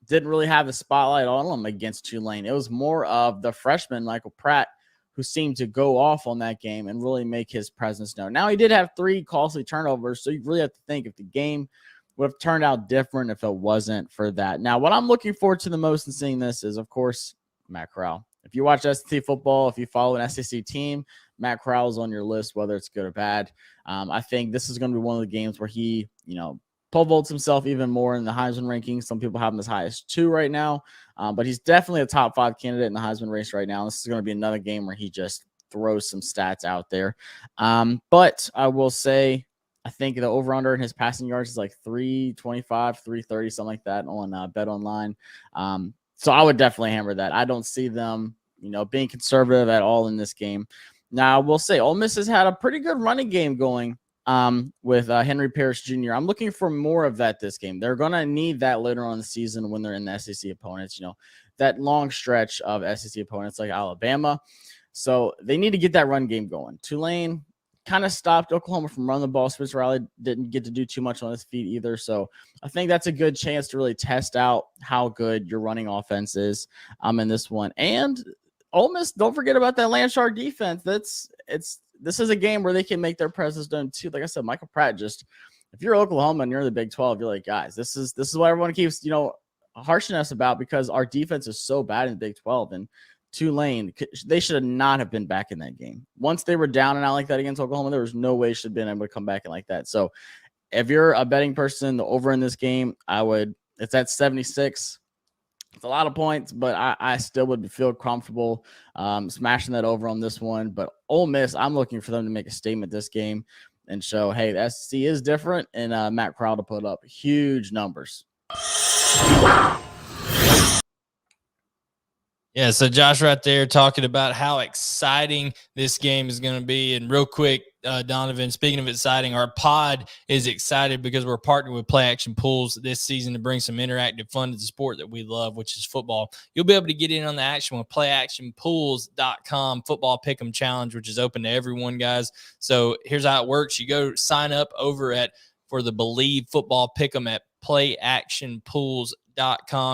didn't really have the spotlight on him against Tulane. It was more of the freshman, Michael Pratt, who seemed to go off on that game and really make his presence known. Now, he did have 3 costly turnovers, so you really have to think if the game would have turned out different if it wasn't for that. Now, what I'm looking forward to the most in seeing this is, of course, Matt Corral. If you watch SEC football, if you follow an SEC team, Matt Corral is on your list, whether it's good or bad. I think this is going to be one of the games where he, pole vaults himself even more in the Heisman rankings. Some people have him as high as 2 right now, but he's definitely a top 5 candidate in the Heisman race right now. This is going to be another game where he just throws some stats out there. But I will say, I think the over-under in his passing yards is like 325, 330, something like that on Bet Online. So I would definitely hammer that. I don't see them, being conservative at all in this game. Now, I will say Ole Miss has had a pretty good running game going with Henry Parrish Jr. I'm looking for more of that this game. They're going to need that later on in the season when they're in the SEC opponents, that long stretch of SEC opponents like Alabama. So they need to get that run game going. Tulane kind of stopped Oklahoma from running the ball. Spencer Riley didn't get to do too much on his feet either. So I think that's a good chance to really test out how good your running offense is in this one. And Ole Miss, don't forget about that Landshark defense. This is a game where they can make their presence known too. Like I said, Michael Pratt if you're Oklahoma and you're in the Big 12, you're like, guys, this is what everyone keeps, harshing us about because our defense is so bad in the Big 12. And Tulane, they should not have been back in that game. Once they were down and out like that against Oklahoma, there was no way should have been able to come back in like that. So if you're a betting person, the over in this game, it's at 76. It's a lot of points, but I still would feel comfortable smashing that over on this one. But Ole Miss, I'm looking for them to make a statement this game and show, hey, the SEC is different, and Matt Corral to put up huge numbers. Yeah, so Josh right there talking about how exciting this game is going to be. And real quick, Donovan, speaking of exciting, our pod is excited because we're partnering with Play Action Pools this season to bring some interactive fun to the sport that we love, which is football. You'll be able to get in on the action with playactionpools.com football pick'em challenge, which is open to everyone, guys. So here's how it works. You go sign up over for the Bleav football pick'em at playactionpools.com.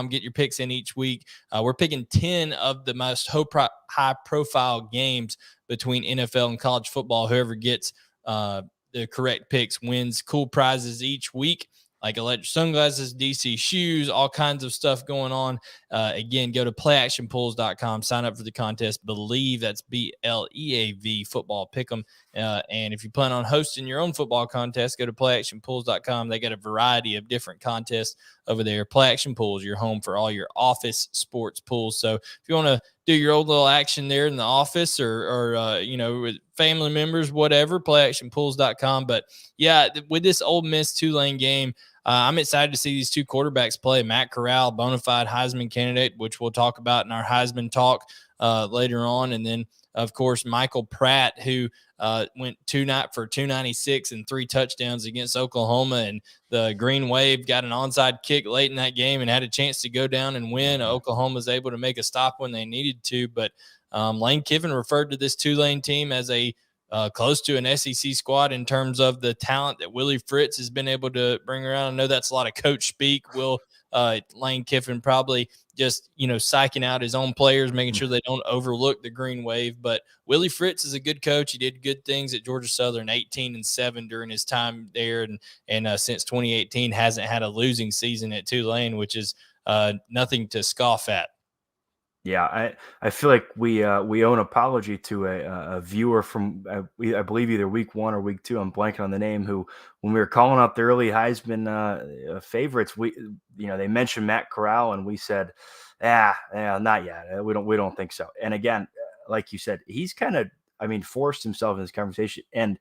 Get your picks in each week. We're picking 10 of the most high-profile games between NFL and college football. Whoever gets the correct picks wins cool prizes each week, like electric sunglasses, DC shoes, all kinds of stuff going on. Again, go to playactionpools.com, sign up for the contest. Bleav, that's BLEAV, football pick'em. And if you plan on hosting your own football contest, go to playactionpools.com. They got a variety of different contests over there. Play Action Pools, your home for all your office sports pools. So if you want to do your old little action there in the office or with family members, whatever, playactionpools.com. But yeah, with this Ole Miss Tulane game, I'm excited to see these 2 quarterbacks play. Matt Corral, bona fide Heisman candidate, which we'll talk about in our Heisman talk later on. And then, of course, Michael Pratt, who went 296 and 3 touchdowns against Oklahoma. And the Green Wave got an onside kick late in that game and had a chance to go down and win. Oklahoma was able to make a stop when they needed to. But Lane Kiffin referred to this Tulane team as a close to an SEC squad in terms of the talent that Willie Fritz has been able to bring around. I know that's a lot of coach speak. Lane Kiffin probably just, psyching out his own players, making sure they don't overlook the Green Wave. But Willie Fritz is a good coach. He did good things at Georgia Southern, 18-7 during his time there. And since 2018 hasn't had a losing season at Tulane, which is nothing to scoff at. Yeah, I feel like we owe an apology to a viewer from I Bleav either week 1 or week 2. I'm blanking on the name. Who, when we were calling out the early Heisman favorites, they mentioned Matt Corral and we said, not yet. We don't think so. And again, like you said, he's kind of forced himself in this conversation. And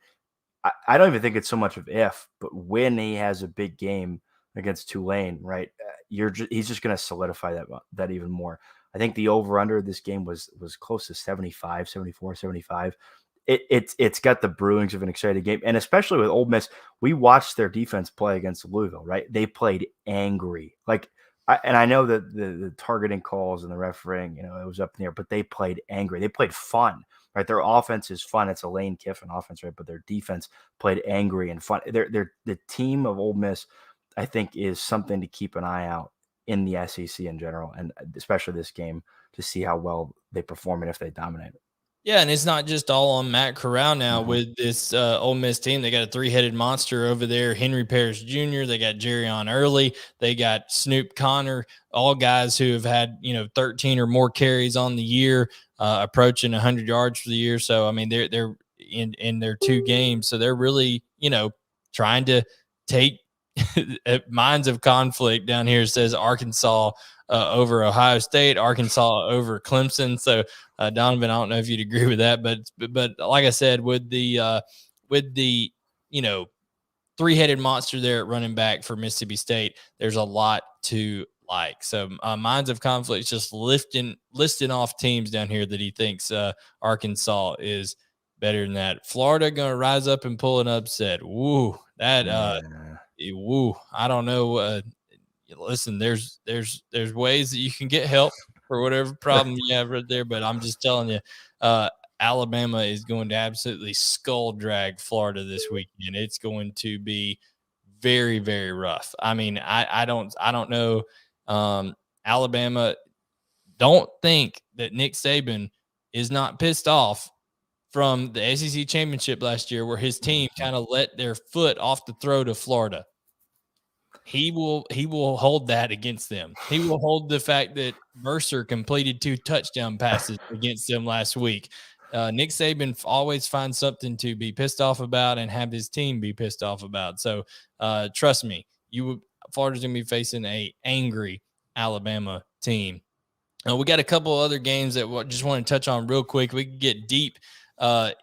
I don't even think it's so much of if, but when he has a big game against Tulane, right? He's just going to solidify that even more. I think the over-under of this game was close to 75, 74, 75. It's got the brewings of an exciting game. And especially with Ole Miss, we watched their defense play against Louisville, right? They played angry. I know that the targeting calls and the refereeing, it was up in the air, but they played angry. They played fun, right? Their offense is fun. It's a Lane Kiffin offense, right? But their defense played angry and fun. The team of Ole Miss, I think, is something to keep an eye out in the SEC in general, and especially this game, to see how well they perform and if they dominate. Yeah, and it's not just all on Matt Corral now with this Ole Miss team. They got a three-headed monster over there, Henry Parrish Jr. They got Jerrion Early. They got Snoop Connor, all guys who have had 13 or more carries on the year, approaching 100 yards for the year. So I mean, they're in their 2 games, so they're really trying to take minds of conflict down here. It says Arkansas over Ohio State, Arkansas over Clemson. So Donovan, I don't know if you'd agree with that, but like I said, with the three-headed monster there at running back for Mississippi State, there's a lot to like. So minds of conflict, just listing off teams down here that he thinks Arkansas is better than that. Florida going to rise up and pull an upset. Woo, that woo. I don't know. Listen, there's ways that you can get help for whatever problem you have right there, but I'm just telling you, Alabama is going to absolutely skull drag Florida this weekend. It's going to be very, very rough. I mean, I don't know. Alabama, don't think that Nick Saban is not pissed off from the SEC championship last year, where his team kind of let their foot off the throat of Florida. He will hold that against them. He will hold the fact that Mercer completed 2 touchdown passes against them last week. Nick Saban always finds something to be pissed off about and have his team be pissed off about. So trust me, Florida's going to be facing a angry Alabama team. We got a couple other games that I just want to touch on real quick. We can get deep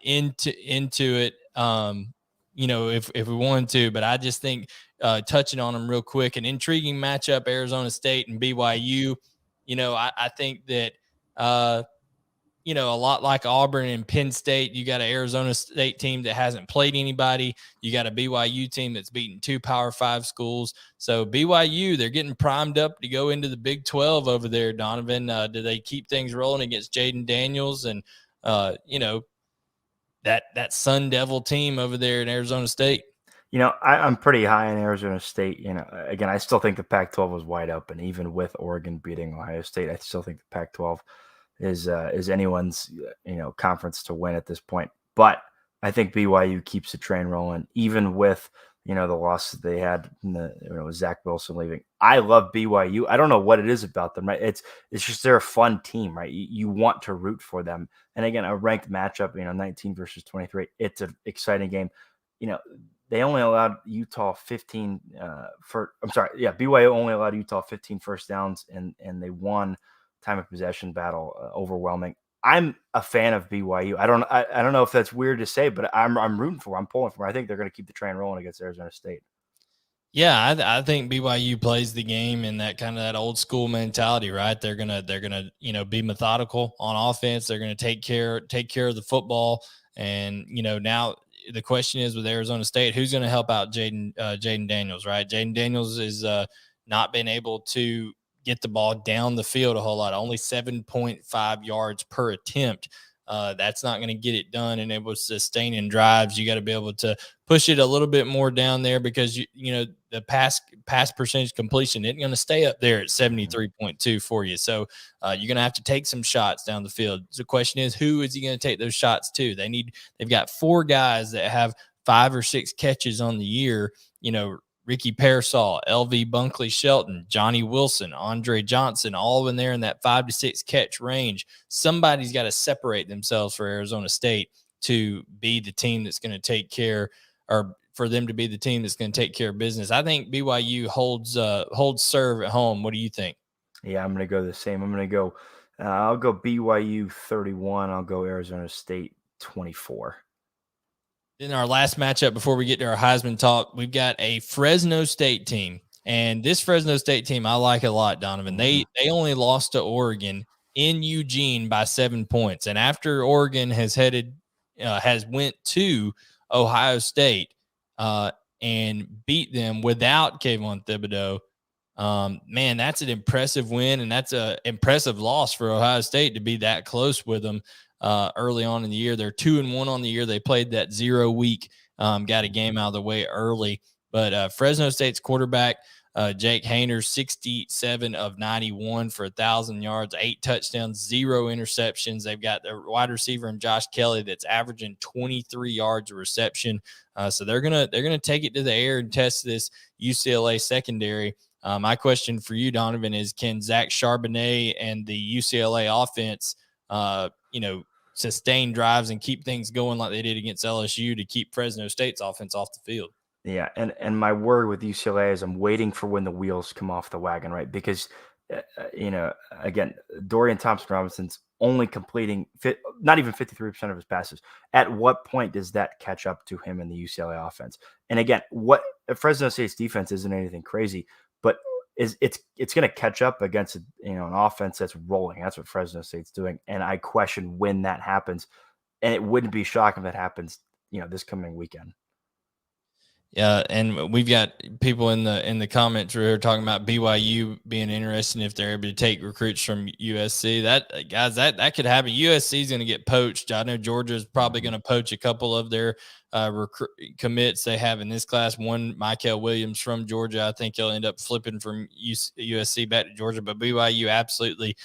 into it, if we wanted to, but I just think touching on them real quick, an intriguing matchup, Arizona State and BYU. I think that, a lot like Auburn and Penn State, you got an Arizona State team that hasn't played anybody. You got a BYU team that's beaten 2 Power 5 schools. So BYU, they're getting primed up to go into the Big 12 over there, Donovan. Do they keep things rolling against Jaden Daniels and, that Sun Devil team over there in Arizona State? I'm pretty high in Arizona State. Again, I still think the Pac-12 was wide open, even with Oregon beating Ohio State. I still think the Pac-12 is anyone's conference to win at this point. But I think BYU keeps the train rolling, even with the loss that they had in Zach Wilson leaving. I love BYU. I don't know what it is about them, right? It's just they're a fun team, right? You want to root for them. And again, a ranked matchup, 19 versus 23. It's an exciting game. They only allowed Utah 15 BYU only allowed Utah 15 first downs, and they won time of possession battle overwhelming. I'm a fan of BYU. I don't know if that's weird to say, but I'm rooting for. I'm pulling for. I think they're going to keep the train rolling against Arizona State. Yeah, I think BYU plays the game in that old school mentality, right? They're gonna be methodical on offense. They're gonna take care of the football, and now the question is with Arizona State, who's going to help out Jaden Daniels, right? Jaden Daniels is not been able to get the ball down the field a whole lot, only 7.5 yards per attempt. That's not going to get it done, and it was sustaining drives. You got to be able to push it a little bit more down there, because the pass percentage completion isn't going to stay up there at 73.2 for you. So you're going to have to take some shots down the field. So the question is, who is he going to take those shots to? They've got 4 guys that have 5 or 6 catches on the year. Ricky Pearsall, LV Bunkley Shelton, Johnny Wilson, Andre Johnson, all in there in that 5 to 6 catch range. Somebody's got to separate themselves for Arizona State to be the team that's going to take care, or for them to be the team that's going to take care of business. I think BYU holds serve at home. What do you think? Yeah, I'm going to go the same. I'll go BYU 31. I'll go Arizona State 24. In our last matchup, before we get to our Heisman talk, we've got a Fresno State team. And this Fresno State team, I like a lot, Donovan. They only lost to Oregon in Eugene by 7 points. And after Oregon has went to Ohio State and beat them without Kayvon Thibodeau, man, that's an impressive win, and that's an impressive loss for Ohio State to be that close with them early on in the year. They're 2-1 on the year. They played that 0 week, got a game out of the way early. But Fresno State's quarterback, Jake Haener, 67 of 91 for 1,000 yards, 8 touchdowns, 0 interceptions. They've got their wide receiver in Josh Kelly that's averaging 23 yards a reception. So they're gonna take it to the air and test this UCLA secondary. My question for you, Donovan, is can Zach Charbonnet and the UCLA offense, sustain drives and keep things going like they did against LSU to keep Fresno State's offense off the field? Yeah, and my word with UCLA is I'm waiting for when the wheels come off the wagon, right? Because, again, Dorian Thompson-Robinson's only completing not even 53% of his passes. At what point does that catch up to him in the UCLA offense? And again, what Fresno State's defense isn't anything crazy, but it's going to catch up against an offense that's rolling. That's what Fresno State's doing, and I question when that happens. And it wouldn't be shocking if that happens, this coming weekend. Yeah, and we've got people in the comments who are talking about BYU being interested if they're able to take recruits from USC. That could happen. USC is going to get poached. I know Georgia is probably going to poach a couple of their commits they have in this class. One, Michael Williams from Georgia. I think he'll end up flipping from USC back to Georgia. But BYU absolutely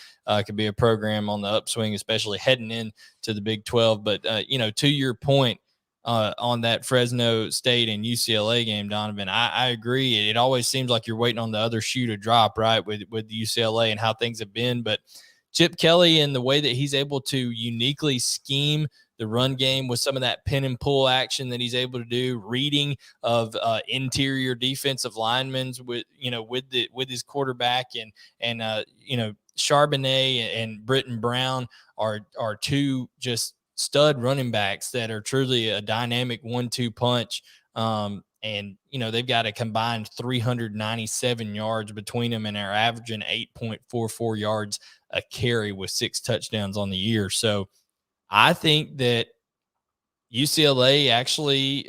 could be a program on the upswing, especially heading into the Big 12. But, to your point, on that Fresno State and UCLA game, Donovan, I agree. It always seems like you're waiting on the other shoe to drop, right, with UCLA and how things have been. But Chip Kelly and the way that he's able to uniquely scheme the run game with some of that pin and pull action that he's able to do, reading of interior defensive linemen with his quarterback and Charbonnet and Britton Brown are two just stud running backs that are truly a dynamic 1-2 punch. They've got a combined 397 yards between them and are averaging 8.44 yards a carry with 6 touchdowns on the year. So I think that UCLA actually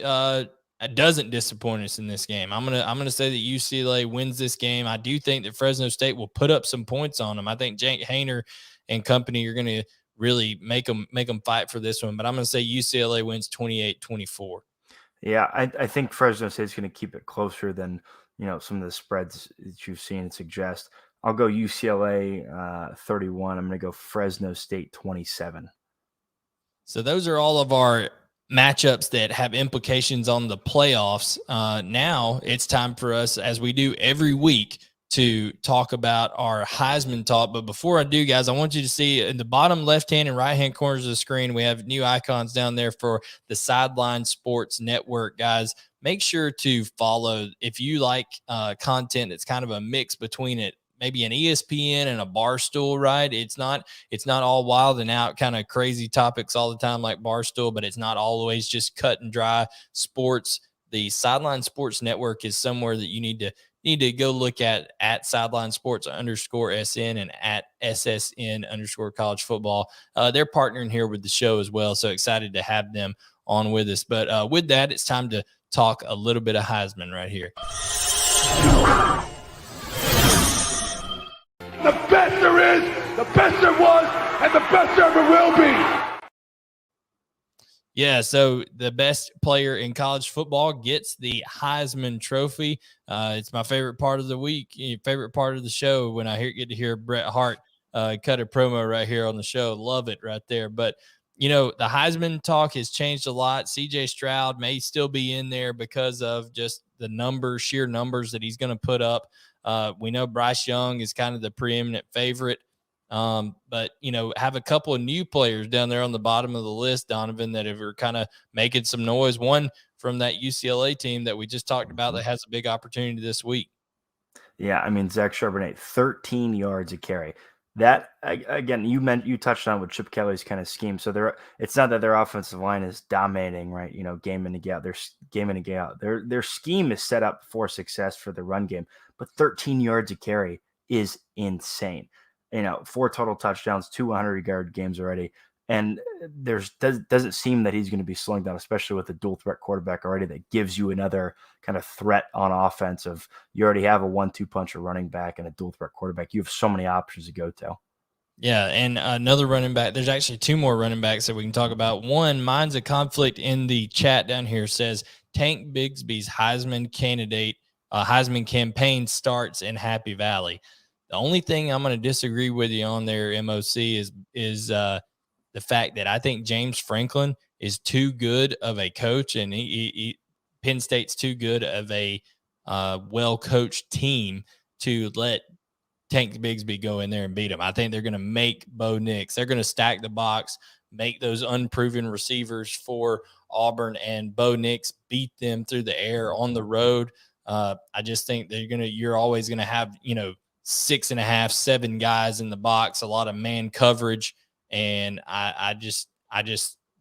doesn't disappoint us in this game. I'm gonna say that UCLA wins this game. I do think that Fresno State will put up some points on them. I think Jake Haener and company are going to really make them fight for this one. But I'm going to say UCLA wins 28-24. Yeah, I think Fresno State's going to keep it closer than, some of the spreads that you've seen suggest. I'll go UCLA 31. I'm going to go Fresno State 27. So those are all of our matchups that have implications on the playoffs. Now it's time for us, as we do every week, to talk about our Heisman talk. But before I do, guys, I want you to see in the bottom left-hand and right-hand corners of the screen, we have new icons down there for the Sideline Sports Network, guys. Make sure to follow if you like content that's kind of a mix between it, maybe an ESPN and a Barstool, right? It's not all wild and out kind of crazy topics all the time like Barstool, but it's not always just cut and dry sports. The Sideline Sports Network is somewhere that you need to go look at Sideline Sports _SN and at SSN _college football. They're partnering here with the show as well. So excited to have them on with us. But with that, it's time to talk a little bit of Heisman right here. The best there is, the best there was, and the best there ever will be. Yeah, so the best player in college football gets the Heisman Trophy. It's my favorite part of the week, favorite part of the show when I get to hear Bret Hart cut a promo right here on the show. Love it right there. But, the Heisman talk has changed a lot. C.J. Stroud may still be in there because of just the sheer numbers that he's going to put up. We know Bryce Young is kind of the preeminent favorite. But have a couple of new players down there on the bottom of the list, Donovan, that are kind of making some noise. One from that UCLA team that we just talked about that has a big opportunity this week. Yeah, I mean, Zach Charbonnet, 13 yards a carry. That, again, you touched on with Chip Kelly's kind of scheme. So it's not that their offensive line is dominating, right? Game in and game out. They're game in and game out. Their scheme is set up for success for the run game, but 13 yards a carry is insane. 4 total touchdowns, 2 100-yard games already. And doesn't seem that he's going to be slowing down, especially with a dual threat quarterback already that gives you another kind of threat on offense of you already have a 1-2 punch, a running back and a dual threat quarterback. You have so many options to go to. Yeah, and another running back. There's actually 2 more running backs that we can talk about. One, mine's a conflict in the chat down here, says Tank Bigsby's Heisman candidate Heisman campaign starts in Happy Valley. The only thing I'm going to disagree with you on there, MOC, is the fact that I think James Franklin is too good of a coach, and Penn State's too good of a well-coached team to let Tank Bigsby go in there and beat him. I think they're going to make Bo Nix. They're going to stack the box, make those unproven receivers for Auburn, and Bo Nix beat them through the air on the road. I just think you're always going to have, 6.5, 7 guys in the box, a lot of man coverage. And I just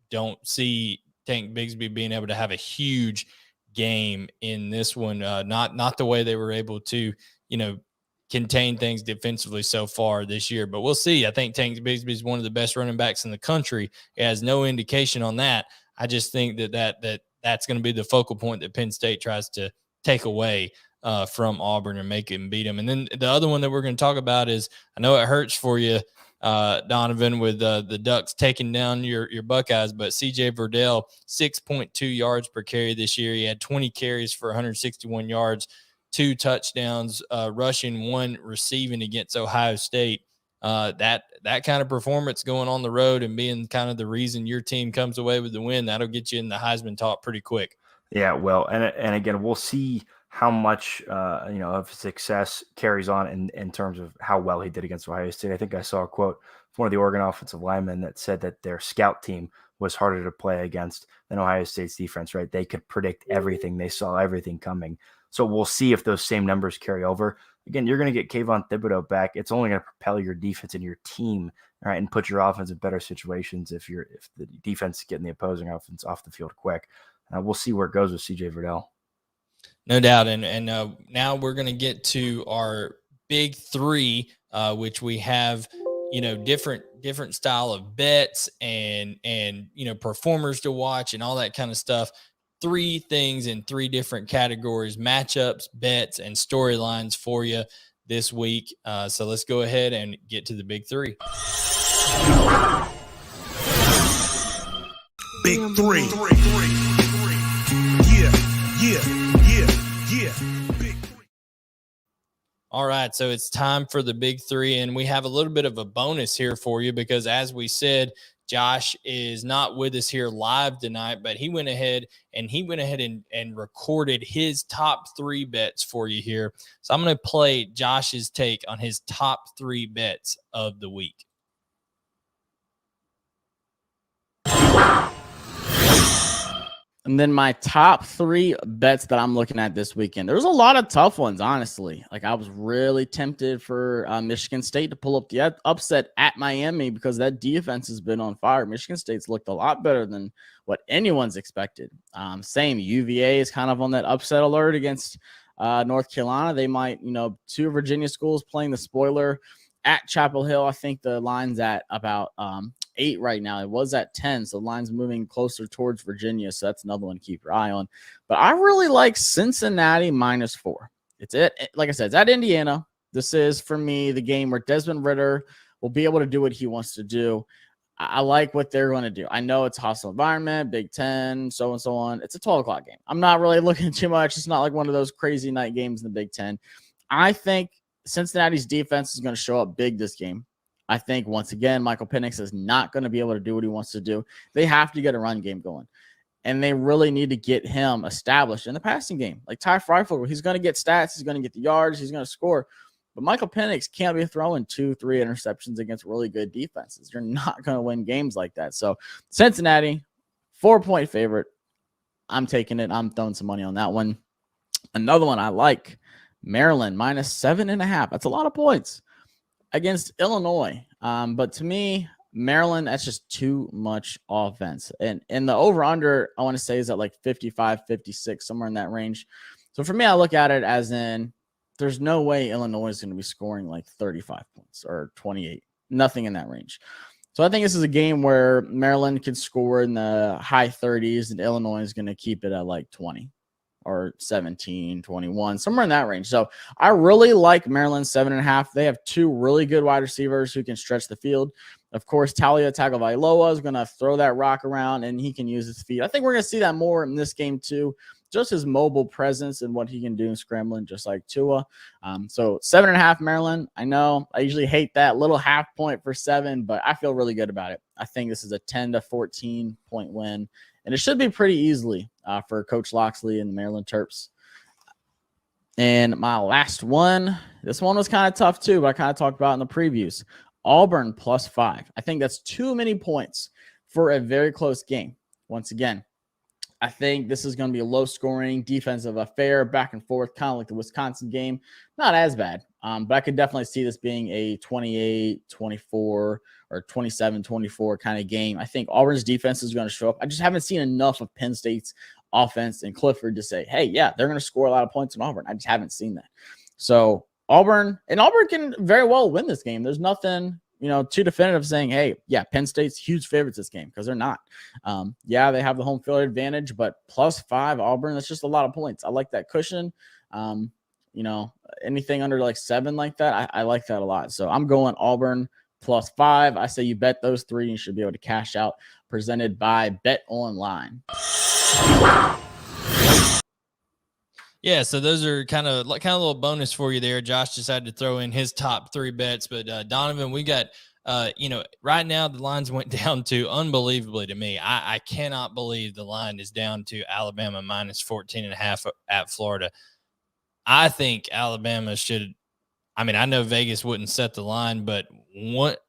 don't see Tank Bigsby being able to have a huge game in this one. Not the way they were able to, contain things defensively so far this year, but we'll see. I think Tank Bigsby is one of the best running backs in the country. It has no indication on that. I just think that's going to be the focal point that Penn State tries to take away from Auburn and make him beat them. And then the other one that we're going to talk about is, I know it hurts for you, Donovan, with the Ducks taking down your Buckeyes, but CJ Verdell, 6.2 yards per carry this year. He had 20 carries for 161 yards, 2 touchdowns, rushing, 1 receiving against Ohio State. That kind of performance going on the road and being kind of the reason your team comes away with the win, that'll get you in the Heisman talk pretty quick. Yeah, well, and again, we'll see how much of success carries on in terms of how well he did against Ohio State. I think I saw a quote from one of the Oregon offensive linemen that said that their scout team was harder to play against than Ohio State's defense, right? They could predict everything. They saw everything coming. So we'll see if those same numbers carry over. Again, you're going to get Kayvon Thibodeau back. It's only going to propel your defense and your team, right, and put your offense in better situations if the defense is getting the opposing offense off the field quick. We'll see where it goes with CJ Verdell. No doubt. And now we're going to get to our big 3, which we have, different style of bets and performers to watch and all that kind of stuff. 3 things in 3 different categories: matchups, bets, and storylines for you this week. So let's go ahead and get to the big 3. Big 3. Yeah. Big 3. All right, so it's time for the big 3, and we have a little bit of a bonus here for you because, as we said, Josh is not with us here live tonight, but he went ahead and recorded his top 3 bets for you here. So I'm going to play Josh's take on his top 3 bets of the week. And then my top 3 bets that I'm looking at this weekend. There's a lot of tough ones, honestly. Like, I was really tempted for Michigan State to pull up the upset at Miami because that defense has been on fire. Michigan State's looked a lot better than what anyone's expected. Same, UVA is kind of on that upset alert against North Carolina. They might, 2 Virginia schools playing the spoiler at Chapel Hill. I think the line's at about 8 right now. It was at 10, so the line's moving closer towards Virginia, so that's another one to keep your eye on. But I really like Cincinnati -4. Like I said, it's at Indiana. This is, for me, the game where Desmond Ridder will be able to do what he wants to do. I like what they're going to do. I know it's a hostile environment, Big Ten, so and so on. It's a 12 o'clock game. I'm not really looking too much. It's not like one of those crazy night games in the Big Ten. I think Cincinnati's defense is going to show up big this game. I think, once again, Michael Penix is not going to be able to do what he wants to do. They have to get a run game going, and they really need to get him established in the passing game. Like Ty Freifeld, he's going to get stats, he's going to get the yards, he's going to score. But Michael Penix can't be throwing 2-3 interceptions against really good defenses. You're not going to win games like that. So Cincinnati, 4-point favorite. I'm taking it. I'm throwing some money on that one. Another one I like, Maryland -7.5. That's a lot of points against Illinois. But to me, Maryland, that's just too much offense. And the over-under, I want to say, is at like 55, 56, somewhere in that range. So for me, I look at it as in there's no way Illinois is going to be scoring like 35 points or 28. Nothing in that range. So I think this is a game where Maryland can score in the high 30s and Illinois is going to keep it at like 20. Or 17, 21, somewhere in that range. So I really like Maryland 7.5. They have 2 really good wide receivers who can stretch the field. Of course, Talia Tagovailoa is going to throw that rock around, and he can use his feet. I think we're going to see that more in this game too. just his mobile presence and what he can do in scrambling, just like Tua. So 7.5 Maryland. I know I usually hate that little half point for 7, but I feel really good about it. I think this is a 10 to 14 point win, and it should be pretty easily for Coach Loxley and the Maryland Terps. And my last one, this one was kind of tough too, but I kind of talked about in the previews. Auburn +5. I think that's too many points for a very close game. Once again, I think this is going to be a low-scoring defensive affair, back and forth, kind of like the Wisconsin game. Not as bad, but I could definitely see this being a 28-24 or 27-24 kind of game. I think Auburn's defense is going to show up. I just haven't seen enough of Penn State's offense and Clifford to say, hey, yeah, they're going to score a lot of points in Auburn. I just haven't seen that. So Auburn can very well win this game. There's nothing too definitive saying, hey, yeah, Penn State's huge favorites this game, because they're not. Yeah, they have the home field advantage, but +5 Auburn, that's just a lot of points. I like that cushion. Anything under like 7 like that, I like that a lot. So I'm going Auburn +5. I say you bet those 3 and you should be able to cash out, presented by Bet Online. Yeah, so those are kind of a little bonus for you there. Josh decided to throw in his top 3 bets, but Donovan, we got right now the lines went down to, unbelievably to me, I cannot believe the line is down to Alabama -14.5 at Florida. I think Alabama should. I mean, I know Vegas wouldn't set the line, but what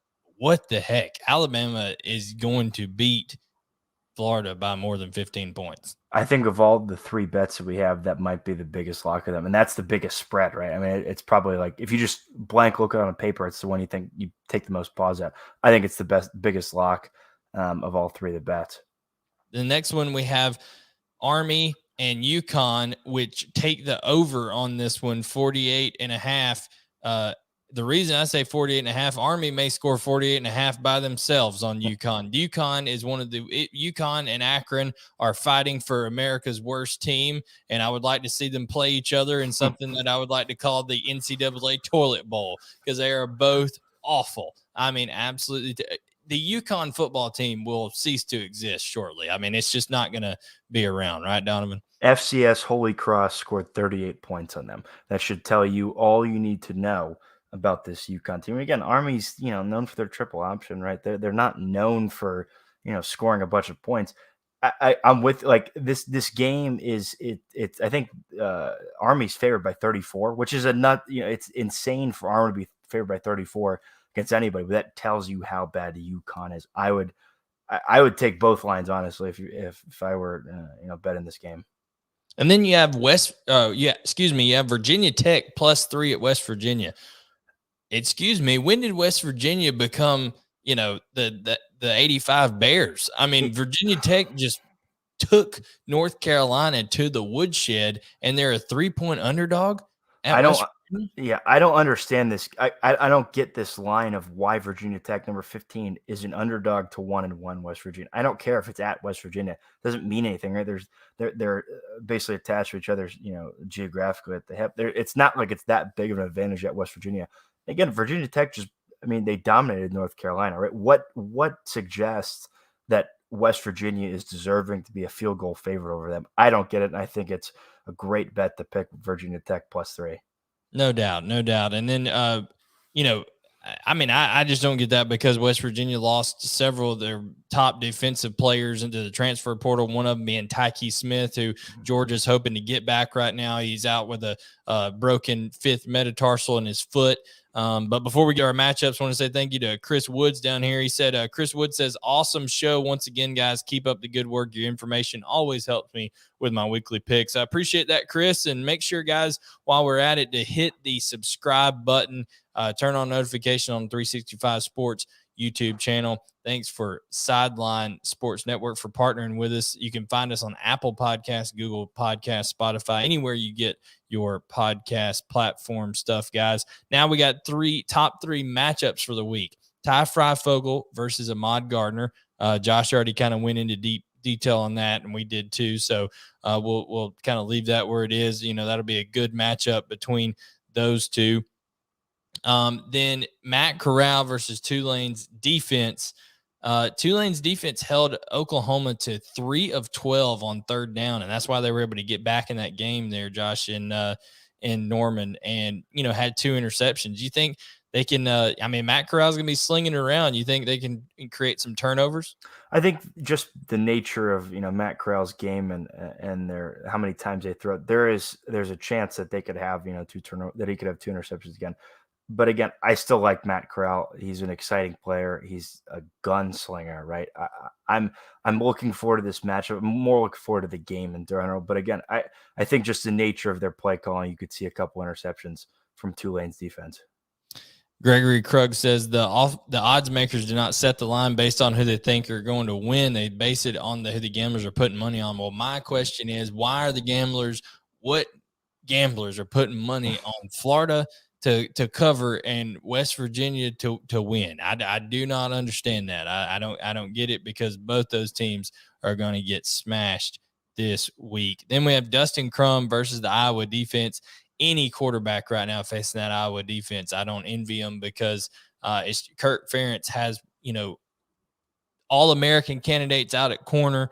the heck? Alabama is going to beat Florida by more than 15 points. I think of all the 3 bets that we have, that might be the biggest lock of them. And that's the biggest spread, right? I mean, it's probably like, if you just blank look at it on paper, it's the one you think you take the most pause at. I think it's the biggest lock of all 3 of the bets. The next one we have Army and UConn, which take the over on this one, 48.5. The reason I say 48.5, Army may score 48.5 by themselves on UConn. UConn is UConn and Akron are fighting for America's worst team, and I would like to see them play each other in something that I would like to call the NCAA Toilet Bowl, because they are both awful. I mean, absolutely. The UConn football team will cease to exist shortly. I mean, it's just not going to be around, right, Donovan? FCS Holy Cross scored 38 points on them. That should tell you all you need to know about this UConn team. Again, Army's, known for their triple option, right? They're not known for, scoring a bunch of points. I'm with, like, this game is I think Army's favored by 34, which is it's insane for Army to be favored by 34 against anybody, but that tells you how bad the UConn is. I would take both lines, honestly, if I were betting this game. And then you have you have Virginia Tech +3 at West Virginia. Excuse me, when did West Virginia become, the 85 Bears? I mean, Virginia Tech just took North Carolina to the woodshed, and they're a 3-point underdog. I don't understand this. I don't get this line of why Virginia Tech, number 15, is an underdog to 1-1 West Virginia. I don't care if it's at West Virginia. It doesn't mean anything, right? They're basically attached to each other, geographically at the hip. It's not like it's that big of an advantage at West Virginia. Again, Virginia Tech they dominated North Carolina, right? What suggests that West Virginia is deserving to be a field goal favorite over them? I don't get it, and I think it's a great bet to pick Virginia Tech +3. No doubt. And then, I just don't get that, because West Virginia lost several of their top defensive players into the transfer portal, one of them being Tyke Smith, who Georgia's hoping to get back right now. He's out with a broken 5th metatarsal in his foot. But before we get our matchups, I want to say thank you to Chris Woods down here. He said, Chris Woods says, awesome show. Once again, guys, keep up the good work. Your information always helps me with my weekly picks. I appreciate that, Chris. And make sure, guys, while we're at it, to hit the subscribe button, turn on notification on 365 Sports YouTube channel. Thanks for Sideline Sports Network for partnering with us. You can find us on Apple Podcasts, Google Podcasts, Spotify, anywhere you get your podcast platform stuff, guys. Now we got top three matchups for the week. Ty Freifogel versus Ahmad Gardner. Josh already kind of went into deep detail on that, and we did too. So we'll kind of leave that where it is. That'll be a good matchup between those two. Then Matt Corral versus Tulane's defense. Tulane's defense held Oklahoma to 3 of 12 on third down, and that's why they were able to get back in that game there, Josh, in Norman, and had 2 interceptions. You think they can? Matt Corral's gonna be slinging it around. You think they can create some turnovers? I think just the nature of Matt Corral's game and their how many times they throw. There's a chance that they could have that he could have 2 interceptions again. But again, I still like Matt Corral. He's an exciting player. He's a gunslinger, right? I'm looking forward to this matchup. I'm more looking forward to the game in general. But again, I think just the nature of their play calling, you could see a couple interceptions from Tulane's defense. Gregory Krug says the odds makers do not set the line based on who they think are going to win. They base it on who the gamblers are putting money on. Well, my question is, why are what gamblers are putting money on Florida to cover and West Virginia to win? I do not understand that. I don't get it, because both those teams are going to get smashed this week. Then we have Dustin Crum versus the Iowa defense. Any quarterback right now facing that Iowa defense, I don't envy them, because Kirk Ferentz has All-American candidates out at corner.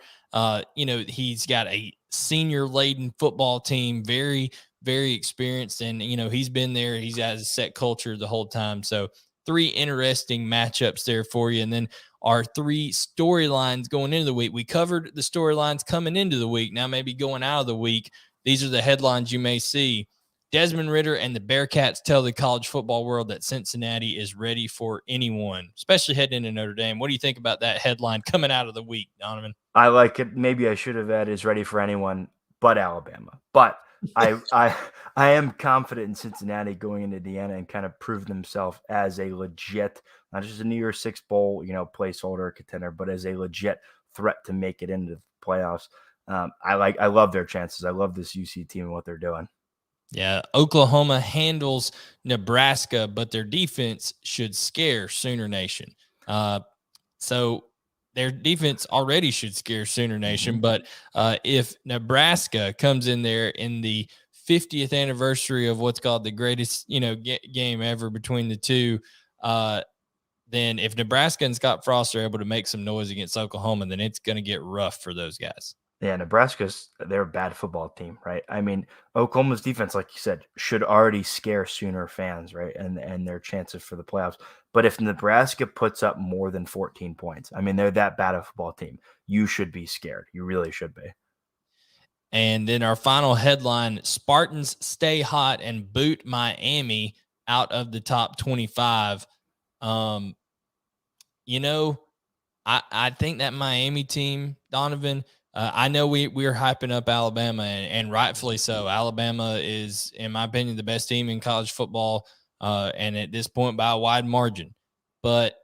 He's got a senior-laden football team, very, very experienced, and he's been there. He's has a set culture the whole time. So 3 interesting matchups there for you. And then our 3 storylines going into the week. We covered the storylines coming into the week. Now maybe going out of the week, these are the headlines you may see. Desmond Ridder and the Bearcats tell the college football world that Cincinnati is ready for anyone, especially heading into Notre Dame. What do you think about that headline coming out of the week, Donovan? I like it. Maybe I should have added is ready for anyone but Alabama. But I am confident in Cincinnati going into Indiana and kind of prove themselves as a legit, not just a New Year's Six Bowl, placeholder contender, but as a legit threat to make it into the playoffs. I love their chances. I love this UC team and what they're doing. Yeah, Oklahoma handles Nebraska, but their defense should scare Sooner Nation. So their defense already should scare Sooner Nation, but if Nebraska comes in there in the 50th anniversary of what's called the greatest, game ever between the two, then if Nebraska and Scott Frost are able to make some noise against Oklahoma, then it's going to get rough for those guys. Yeah, they're a bad football team, right? I mean, Oklahoma's defense, like you said, should already scare Sooner fans, right? And their chances for the playoffs. But if Nebraska puts up more than 14 points, I mean, they're that bad a football team. You should be scared. You really should be. And then our final headline, Spartans stay hot and boot Miami out of the top 25. I think that Miami team, Donovan, I know we're hyping up Alabama, and rightfully so. Alabama is, in my opinion, the best team in college football, and at this point by a wide margin. But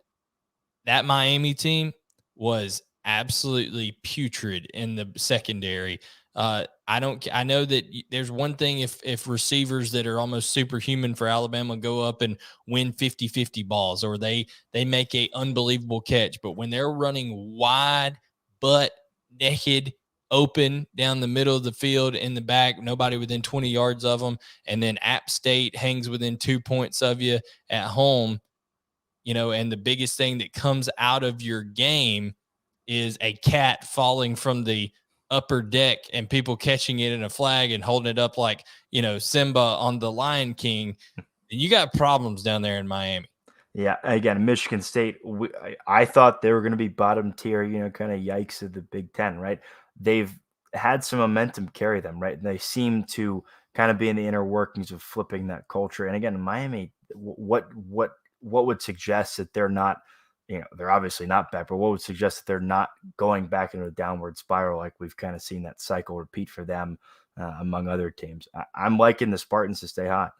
that Miami team was absolutely putrid in the secondary. I know that there's one thing if receivers that are almost superhuman for Alabama go up and win 50-50 balls, or they make a unbelievable catch, but when they're running wide butt naked, open down the middle of the field in the back, nobody within 20 yards of them, and then App State hangs within 2 points of you at home, and the biggest thing that comes out of your game is a cat falling from the upper deck and people catching it in a flag and holding it up like, Simba on the Lion King, and you got problems down there in Miami. Yeah, again, Michigan State, I thought they were going to be bottom tier, kind of yikes of the Big Ten, right? They've had some momentum carry them, right? And they seem to kind of be in the inner workings of flipping that culture. And again, Miami, what would suggest that they're not, they're obviously not bad, but what would suggest that they're not going back into a downward spiral like we've kind of seen that cycle repeat for them among other teams? I'm liking the Spartans to stay hot.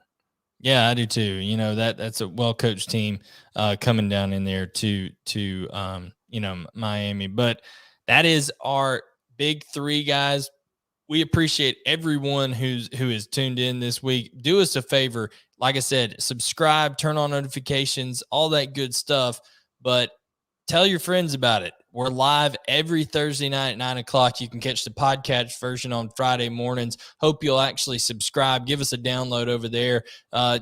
Yeah, I do too. That's a well-coached team coming down in there to Miami. But that is our big 3, guys. We appreciate everyone who is tuned in this week. Do us a favor. Like I said, subscribe, turn on notifications, all that good stuff. But tell your friends about it. We're live every Thursday night at 9 o'clock. You can catch the podcast version on Friday mornings. Hope you'll actually subscribe. Give us a download over there.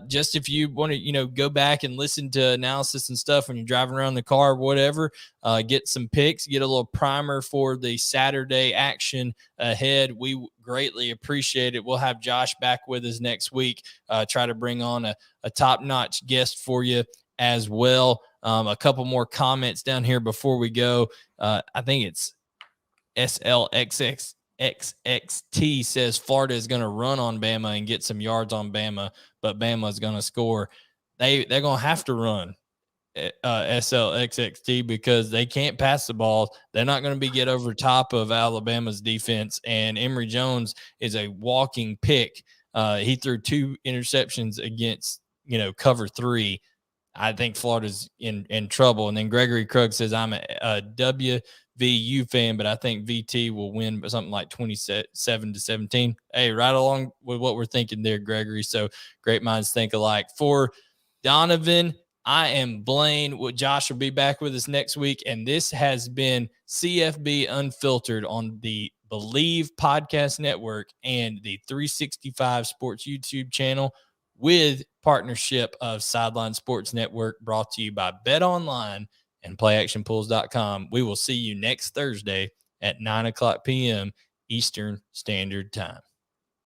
Just if you want to, go back and listen to analysis and stuff when you're driving around the car or whatever, get some picks, get a little primer for the Saturday action ahead. We greatly appreciate it. We'll have Josh back with us next week. Try to bring on a top-notch guest for you as well. A couple more comments down here before we go. I think it's SLXXXT says Florida is going to run on Bama and get some yards on Bama, but Bama is going to score. They're going to have to run SLXXT because they can't pass the ball. They're not going to get over top of Alabama's defense, and Emory Jones is a walking pick. He threw 2 interceptions against, cover 3. I think Florida's in trouble. And then Gregory Krug says, I'm a WVU fan, but I think VT will win something like 27-17. Hey, right along with what we're thinking there, Gregory. So great minds think alike. For Donovan, I am Blayne. Josh will be back with us next week. And this has been CFB Unfiltered on the Bleav Podcast Network and the 365 Sports YouTube channel, with partnership of Sideline Sports Network, brought to you by BetOnline and PlayActionPools.com. We will see you next Thursday at 9 o'clock p.m. Eastern Standard Time.